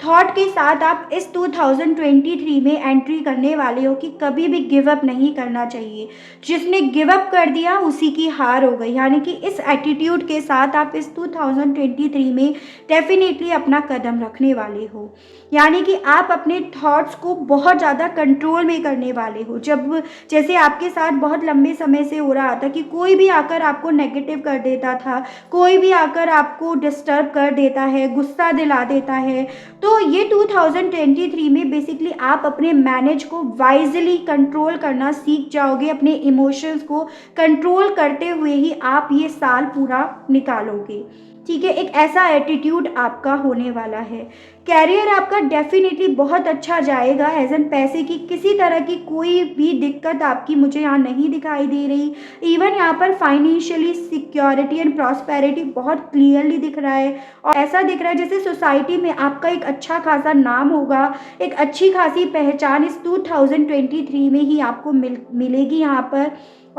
थॉट के साथ आप इस 2023 में एंट्री करने वाले हो कि कभी भी गिव अप नहीं करना चाहिए। जिसने गिव अप कर दिया उसी की हार हो गई, यानी कि इस एटीट्यूड के साथ आप इस 2023 में डेफिनेटली अपना कदम रखने वाले हो। यानी कि आप अपने थॉट्स को बहुत ज़्यादा कंट्रोल में करने वाले हो। जब जैसे आपके साथ बहुत लंबे समय से हो रहा था कि कोई भी आकर आपको नेगेटिव कर देता था, कोई भी आकर आपको डिस्टर्ब कर देता है, गुस्सा दिला देता है, तो ये 2023 में बेसिकली आप अपने मैनेज को वाइजली कंट्रोल करना सीख जाओगे। अपने इमोशंस को कंट्रोल करते हुए ही आप ये साल पूरा निकालोगे। ठीक है, एक ऐसा एटीट्यूड आपका होने वाला है। कैरियर आपका डेफिनेटली बहुत अच्छा जाएगा। एज एन पैसे की किसी तरह की कोई भी दिक्कत आपकी मुझे यहाँ नहीं दिखाई दे रही। इवन यहाँ पर फाइनेंशियली सिक्योरिटी एंड प्रॉस्पेरिटी बहुत क्लियरली दिख रहा है, और ऐसा दिख रहा है जैसे सोसाइटी में आपका एक अच्छा खासा नाम होगा, एक अच्छी खासी पहचान इस 2023 में ही आपको मिलेगी यहाँ पर।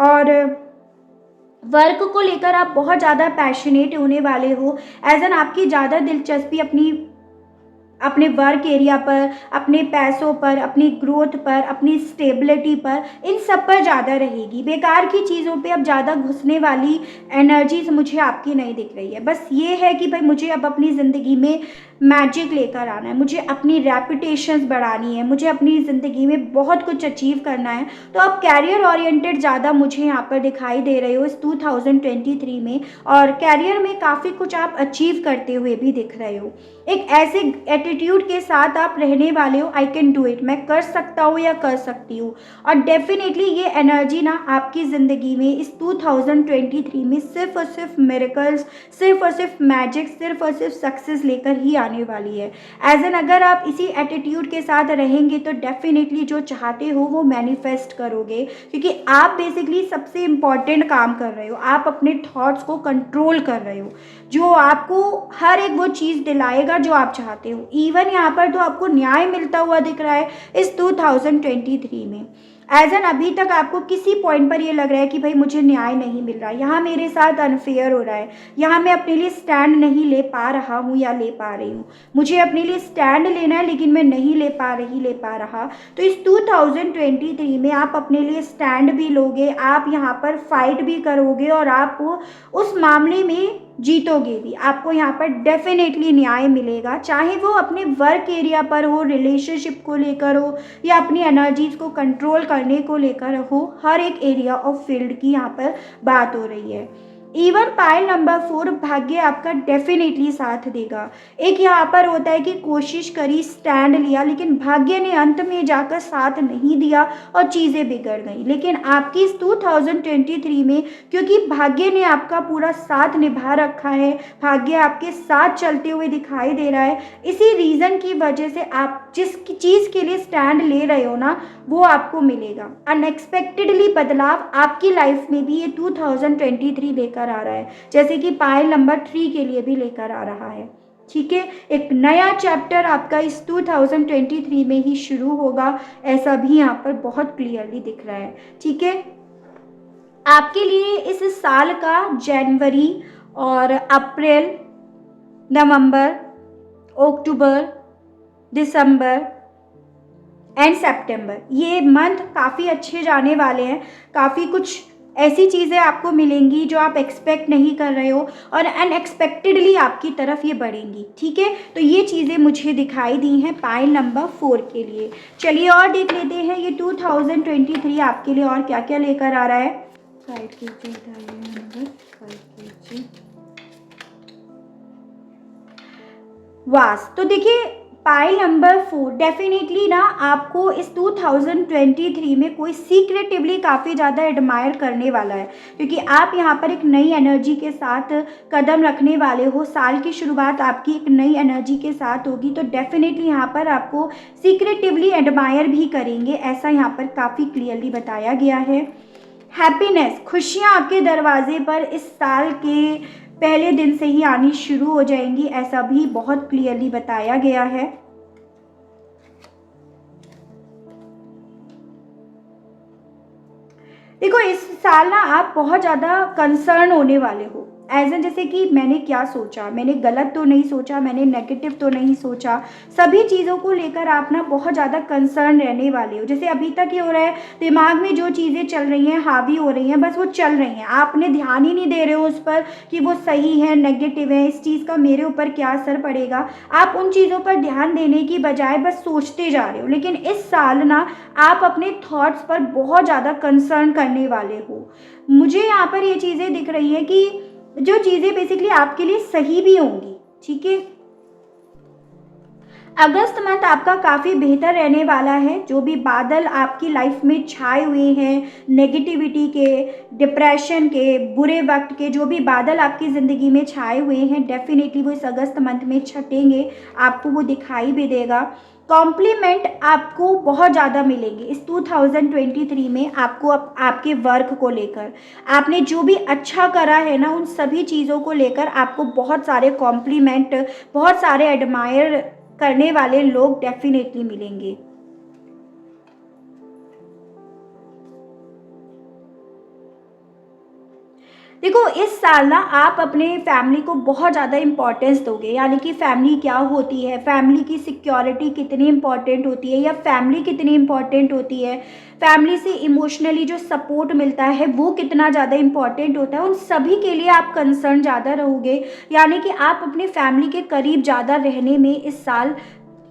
और वर्क को लेकर आप बहुत ज़्यादा पैशनेट होने वाले हो। एज एन आपकी ज़्यादा दिलचस्पी अपने वर्क एरिया पर, अपने पैसों पर, अपनी ग्रोथ पर, अपनी स्टेबिलिटी पर, इन सब पर ज़्यादा रहेगी। बेकार की चीज़ों पे अब ज़्यादा घुसने वाली एनर्जीज मुझे आपकी नहीं दिख रही है। बस ये है कि भाई मुझे अब अपनी ज़िंदगी में मैजिक लेकर आना है, मुझे अपनी रेपुटेशंस बढ़ानी है, मुझे अपनी ज़िंदगी में बहुत कुछ अचीव करना है। तो अब कैरियर ओरिएंटेड ज़्यादा मुझे यहाँ पर दिखाई दे रहे हो इस 2023 में, और कैरियर में काफ़ी कुछ आप अचीव करते हुए भी दिख रहे हो। एक ऐसे एटीट्यूड के साथ आप रहने वाले हो, आई कैन डू इट, मैं कर सकता हूँ या कर सकती हूँ। और डेफिनेटली ये एनर्जी ना आपकी ज़िंदगी में इस 2023 में सिर्फ और सिर्फ मिरेकल्स, सिर्फ और सिर्फ मैजिक, सिर्फ और सिर्फ सक्सेस लेकर ही आने वाली है। एज एन अगर आप इसी एटीट्यूड के साथ रहेंगे तो डेफिनेटली जो चाहते हो वो मैनिफेस्ट करोगे, क्योंकि आप बेसिकली सबसे इम्पॉर्टेंट काम कर रहे हो। आप अपने थॉट्स को कंट्रोल कर रहे हो, जो आपको हर एक वो चीज़ दिलाएगा जो आप चाहते हो। इवन यहाँ पर तो आपको न्याय मिलता हुआ दिख रहा है इस 2023 में। एज एन अभी तक आपको किसी पॉइंट पर ये लग रहा है कि भाई मुझे न्याय नहीं मिल रहा है, यहाँ मेरे साथ अनफेयर हो रहा है, यहाँ मैं अपने लिए स्टैंड नहीं ले पा रहा हूँ या ले पा रही हूँ, मुझे अपने लिए स्टैंड लेना है लेकिन मैं नहीं ले पा रहा। तो इस 2023 में आप अपने लिए स्टैंड भी लोगे, आप यहाँ पर फाइट भी करोगे और आप उस मामले में जीतोगे भी। आपको यहाँ पर डेफिनेटली न्याय मिलेगा, चाहे वो अपने वर्क एरिया पर हो, रिलेशनशिप को लेकर हो या अपनी एनर्जीज को कंट्रोल करने को लेकर हो। हर एक एरिया ऑफ फील्ड की यहाँ पर बात हो रही है। इवन पाइल नंबर 4, भाग्य आपका डेफिनेटली साथ देगा। एक यहाँ पर होता है कि कोशिश करी, स्टैंड लिया, लेकिन भाग्य ने अंत में जाकर साथ नहीं दिया और चीज़ें बिगड़ गई। लेकिन आपकी इस 2023 में, क्योंकि भाग्य ने आपका पूरा साथ निभा रखा है, भाग्य आपके साथ चलते हुए दिखाई दे रहा है, इसी रीज़न की वजह से आप जिस चीज़ के लिए स्टैंड ले रहे हो ना, वो आपको मिलेगा। अनएक्सपेक्टेडली बदलाव आपकी लाइफ में भी ये 2023 लेकर आ रहा है, जैसे कि पाइल नंबर 3 के लिए भी लेकर आ रहा है। ठीक है, एक नया चैप्टर आपका इस 2023 में ही शुरू होगा, ऐसा भी यहाँ पर बहुत क्लियरली दिख रहा है। ठीक है, आपके लिए इस साल का जनवरी और अप्रैल, नवंबर, अक्टूबर, दिसंबर एंड सितंबर, ये मंथ काफ़ी अच्छे जाने वाले हैं। काफ़ी कुछ ऐसी चीज़ें आपको मिलेंगी जो आप एक्सपेक्ट नहीं कर रहे हो और अनएक्सपेक्टेडली आपकी तरफ ये बढ़ेंगी। ठीक है, तो ये चीज़ें मुझे दिखाई दी हैं पाइल नंबर 4 के लिए। चलिए और देख लेते हैं ये 2023 आपके लिए और क्या क्या लेकर आ रहा है। 5 kg नंबर 5 kg वास। तो देखिए पाइल नंबर 4 डेफिनेटली ना आपको इस 2023 में कोई सीक्रेटिवली काफ़ी ज़्यादा एडमायर करने वाला है, क्योंकि आप यहाँ पर एक नई एनर्जी के साथ कदम रखने वाले हो। साल की शुरुआत आपकी एक नई एनर्जी के साथ होगी, तो डेफिनेटली यहाँ पर आपको सीक्रेटिवली एडमायर भी करेंगे, ऐसा यहाँ पर काफ़ी क्लियरली बताया गया है। हैप्पीनेस, खुशियाँ आपके दरवाजे पर इस साल के पहले दिन से ही आनी शुरू हो जाएंगी, ऐसा भी बहुत क्लियरली बताया गया है। देखो इस साल ना आप बहुत ज़्यादा कंसर्न होने वाले हो, एज एन जैसे कि मैंने क्या सोचा, मैंने गलत तो नहीं सोचा, मैंने नेगेटिव तो नहीं सोचा, सभी चीज़ों को लेकर आप ना बहुत ज़्यादा कंसर्न रहने वाले हो। जैसे अभी तक ये हो रहा है, दिमाग में जो चीज़ें चल रही हैं, हावी हो रही हैं, बस वो चल रही हैं, आपने ध्यान ही नहीं दे रहे हो उस पर कि वो सही है, नेगेटिव है, इस चीज़ का मेरे ऊपर क्या असर पड़ेगा। आप उन चीज़ों पर ध्यान देने की बजाय बस सोचते जा रहे हो। लेकिन इस साल ना आप अपने थॉट्स पर बहुत ज़्यादा कंसर्न करने वाले हो। मुझे यहाँ पर ये चीज़ें दिख रही हैं कि जो चीज़ें बेसिकली आपके लिए सही भी होंगी। ठीक है, अगस्त मंथ आपका काफ़ी बेहतर रहने वाला है। जो भी बादल आपकी लाइफ में छाए हुए हैं, नेगेटिविटी के, डिप्रेशन के, बुरे वक्त के, जो भी बादल आपकी ज़िंदगी में छाए हुए हैं, डेफिनेटली वो इस अगस्त मंथ में छटेंगे, आपको वो दिखाई भी देगा। कॉम्प्लीमेंट आपको बहुत ज़्यादा मिलेंगे इस 2023 में। आपको आपके वर्क को लेकर, आपने जो भी अच्छा करा है ना, उन सभी चीज़ों को लेकर आपको बहुत सारे कॉम्प्लीमेंट, बहुत सारे एडमायर करने वाले लोग डेफिनेटली मिलेंगे। देखो इस साल ना आप अपने फैमिली को बहुत ज़्यादा इम्पोर्टेंस दोगे, यानी कि फैमिली क्या होती है, फैमिली की सिक्योरिटी कितनी इम्पोर्टेंट होती है या फैमिली कितनी इम्पोर्टेंट होती है, फैमिली से इमोशनली जो सपोर्ट मिलता है वो कितना ज़्यादा इम्पॉर्टेंट होता है, उन सभी के लिए आप कंसर्न ज़्यादा रहोगे। यानी कि आप अपनी फैमिली के करीब ज़्यादा रहने में इस साल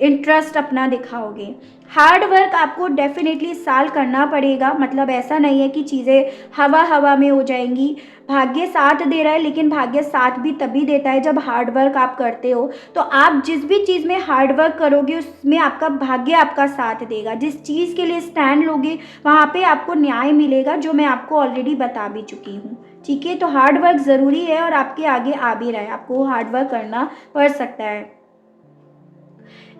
इंटरेस्ट अपना दिखाओगे। हार्ड वर्क आपको डेफिनेटली इस साल करना पड़ेगा, मतलब ऐसा नहीं है कि चीज़ें हवा हवा में हो जाएंगी। भाग्य साथ दे रहा है, लेकिन भाग्य साथ भी तभी देता है जब हार्ड वर्क आप करते हो। तो आप जिस भी चीज़ में हार्ड वर्क करोगे उसमें आपका भाग्य आपका साथ देगा। जिस चीज़ के लिए स्टैंड लोगे वहाँ पे आपको न्याय मिलेगा, जो मैं आपको ऑलरेडी बता भी चुकी हूँ। ठीक है, तो हार्ड वर्क ज़रूरी है और आपके आगे आ भी रहा है, आपको हार्ड वर्क करना पड़ सकता है।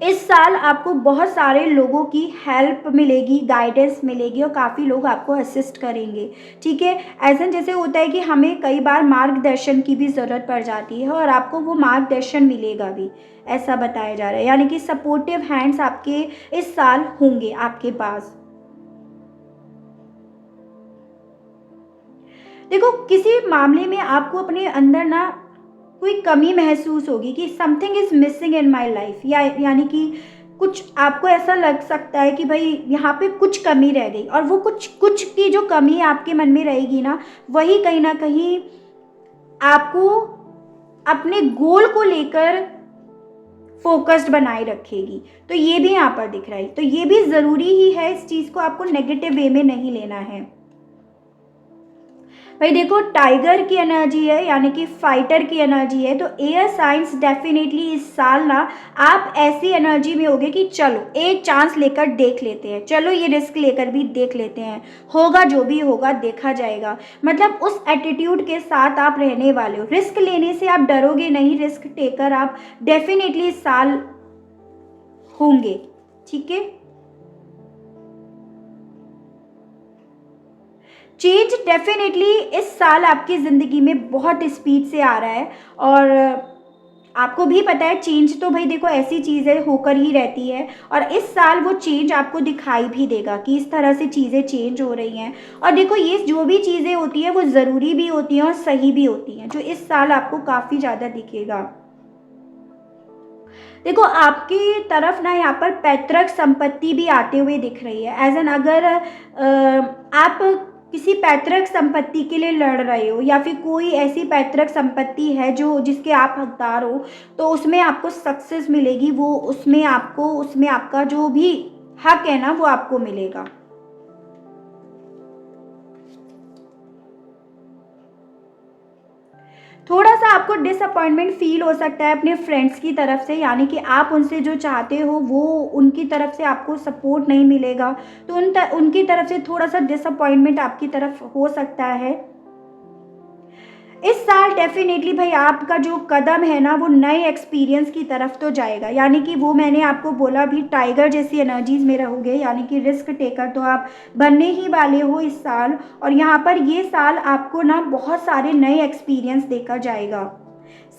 इस साल आपको बहुत सारे लोगों की हेल्प मिलेगी, गाइडेंस मिलेगी और काफ़ी लोग आपको असिस्ट करेंगे। ठीक है, ऐसा जैसे होता है कि हमें कई बार मार्गदर्शन की भी ज़रूरत पड़ जाती है और आपको वो मार्गदर्शन मिलेगा भी, ऐसा बताया जा रहा है। यानी कि सपोर्टिव हैंड्स आपके इस साल होंगे आपके पास। देखो किसी मामले में आपको अपने अंदर ना कोई कमी महसूस होगी कि something is missing in my life, यानी कि कुछ आपको ऐसा लग सकता है कि भाई यहाँ पे कुछ कमी रह गई, और वो कुछ कुछ की जो कमी आपके मन में रहेगी ना, वही कहीं ना कहीं आपको अपने गोल को लेकर फोकस्ड बनाए रखेगी। तो ये भी यहाँ पर दिख रहा है, तो ये भी ज़रूरी ही है, इस चीज़ को आपको नेगेटिव वे में नहीं लेना है। भाई देखो टाइगर की एनर्जी है, यानी कि फाइटर की एनर्जी है, तो एयर साइंस डेफिनेटली इस साल ना आप ऐसी एनर्जी में होगे कि चलो एक चांस लेकर देख लेते हैं, चलो ये रिस्क लेकर भी देख लेते हैं, होगा जो भी होगा देखा जाएगा। मतलब उस एटीट्यूड के साथ आप रहने वाले हो, रिस्क लेने से आप डरोगे नहीं, रिस्क टेकर आप डेफिनेटली इस साल होंगे। ठीक है, चेंज डेफिनेटली इस साल आपकी ज़िंदगी में बहुत स्पीड से आ रहा है, और आपको भी पता है चेंज तो भाई देखो ऐसी चीज़ें होकर ही रहती है, और इस साल वो चेंज आपको दिखाई भी देगा कि इस तरह से चीज़ें चेंज हो रही हैं। और देखो ये जो भी चीज़ें होती हैं वो ज़रूरी भी होती हैं और सही भी होती हैं, जो इस साल आपको काफ़ी ज़्यादा दिखेगा। देखो आपकी तरफ ना यहाँ पर पैतृक संपत्ति भी आते हुए दिख रही है, एज एन अगर आप किसी पैतृक संपत्ति के लिए लड़ रहे हो, या फिर कोई ऐसी पैतृक संपत्ति है जो जिसके आप हकदार हो, तो उसमें आपको सक्सेस मिलेगी, वो उसमें आपका जो भी हक है ना वो आपको मिलेगा। थोड़ा सा आपको डिसअपॉइंटमेंट फील हो सकता है अपने फ्रेंड्स की तरफ से, यानी कि आप उनसे जो चाहते हो वो उनकी तरफ से आपको सपोर्ट नहीं मिलेगा, तो उनकी तरफ से थोड़ा सा डिसअपॉइंटमेंट आपकी तरफ हो सकता है। इस साल डेफिनेटली भाई आपका जो कदम है ना वो नए एक्सपीरियंस की तरफ तो जाएगा, यानी कि वो मैंने आपको बोला भी टाइगर जैसी एनर्जीज में रहोगे, यानी कि रिस्क टेकर तो आप बनने ही वाले हो इस साल। और यहाँ पर ये साल आपको ना बहुत सारे नए एक्सपीरियंस देकर जाएगा।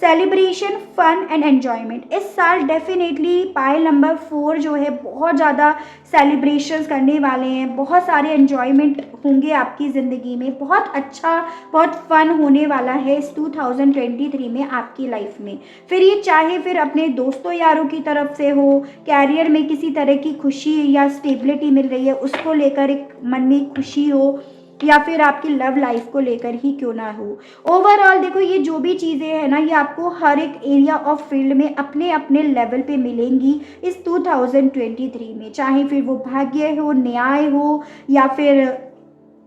सेलिब्रेशन, फन एंड एन्जॉयमेंट, इस साल डेफिनेटली पाइल नंबर 4 जो है बहुत ज़्यादा सेलिब्रेशंस करने वाले हैं, बहुत सारे एन्जॉयमेंट होंगे आपकी ज़िंदगी में, बहुत अच्छा बहुत फन होने वाला है इस 2023 में आपकी लाइफ में। फिर ये चाहे फिर अपने दोस्तों यारों की तरफ से हो, कैरियर में किसी तरह की खुशी या स्टेबिलिटी मिल रही है उसको लेकर एक मन में खुशी हो, या फिर आपकी लव लाइफ को लेकर ही क्यों ना हो। ओवरऑल देखो ये जो भी चीज़ें हैं ना ये आपको हर एक एरिया ऑफ फील्ड में अपने अपने लेवल पे मिलेंगी इस 2023 में, चाहे फिर वो भाग्य हो, न्याय हो, या फिर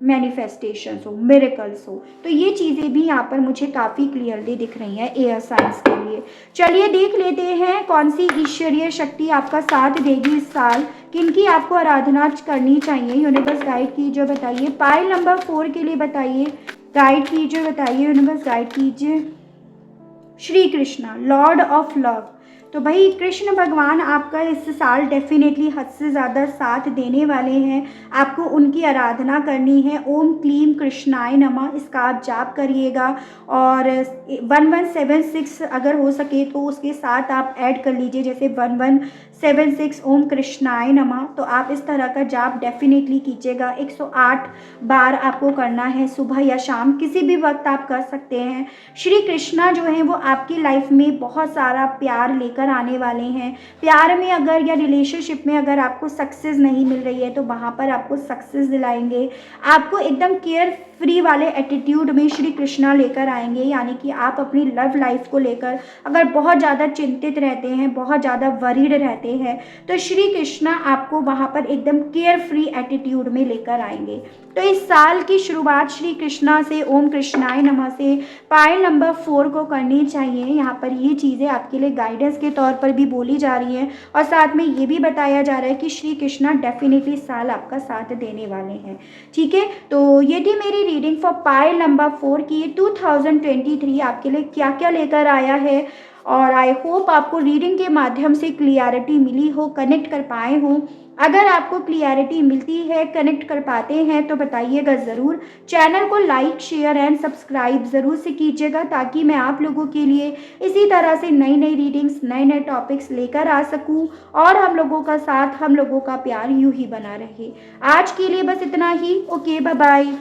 मैनिफेस्टेशंस हो, मिरेकल्स हो। तो ये चीज़ें भी यहाँ पर मुझे काफ़ी क्लियरली दिख रही हैं एयर साइंस के लिए। चलिए देख लेते हैं कौन सी ईश्वरीय शक्ति आपका साथ देगी इस साल, किनकी आपको आराधना करनी चाहिए। यूनिवर्स गाइड कीजिए, बताइए। पाइल नंबर 4 के लिए बताइए, गाइड कीजिए, बताइए यूनिवर्स गाइड कीजिए। Shri Krishna, Lord of love. तो भाई कृष्ण भगवान आपका इस साल डेफिनेटली हद से ज़्यादा साथ देने वाले हैं, आपको उनकी आराधना करनी है। ओम क्लीम कृष्णाय नमः, इसका आप जाप करिएगा, और 1176 अगर हो सके तो उसके साथ आप ऐड कर लीजिए, जैसे 1176 ओम कृष्णाय नमः। तो आप इस तरह का जाप डेफिनेटली कीजिएगा। 108 बार आपको करना है, सुबह या शाम किसी भी वक्त आप कर सकते हैं। श्री कृष्णा जो है वो आपकी लाइफ में बहुत सारा प्यार लेकर आने वाले हैं। प्यार में अगर या रिलेशनशिप में अगर आपको सक्सेस नहीं मिल रही है तो वहाँ पर आपको सक्सेस दिलाएंगे। आपको एकदम केयर फ्री वाले एटीट्यूड में श्री कृष्णा लेकर आएंगे, यानी कि आप अपनी लव लाइफ को लेकर अगर बहुत ज़्यादा चिंतित रहते हैं, बहुत ज़्यादा वरीड रहते हैं, तो श्री कृष्णा आपको वहाँ पर एकदम केयर फ्री एटीट्यूड में लेकर आएंगे। तो इस साल की शुरुआत श्री कृष्णा से, ओम कृष्णाय नमः से पाइल नंबर 4 को करनी चाहिए। यहाँ पर ये चीज़ें आपके लिए गाइडेंस के तौर पर भी बोली जा रही हैं, और साथ में ये भी बताया जा रहा है कि श्री कृष्णा डेफिनेटली इस साल आपका साथ देने वाले हैं। ठीक है, तो ये थी मेरी रीडिंग फॉर पाइल नंबर 4 की। 2023 आपके लिए क्या क्या लेकर आया है, और आई होप आपको रीडिंग के माध्यम से क्लियरिटी मिली हो, कनेक्ट कर पाए हो। अगर आपको क्लियरिटी मिलती है, कनेक्ट कर पाते हैं तो बताइएगा ज़रूर। चैनल को लाइक, शेयर एंड सब्सक्राइब ज़रूर से कीजिएगा, ताकि मैं आप लोगों के लिए इसी तरह से नई नई रीडिंग्स, नए नए टॉपिक्स लेकर आ सकूं, और हम लोगों का साथ, हम लोगों का प्यार यूं ही बना रहे। आज के लिए बस इतना ही। Okay, bye bye.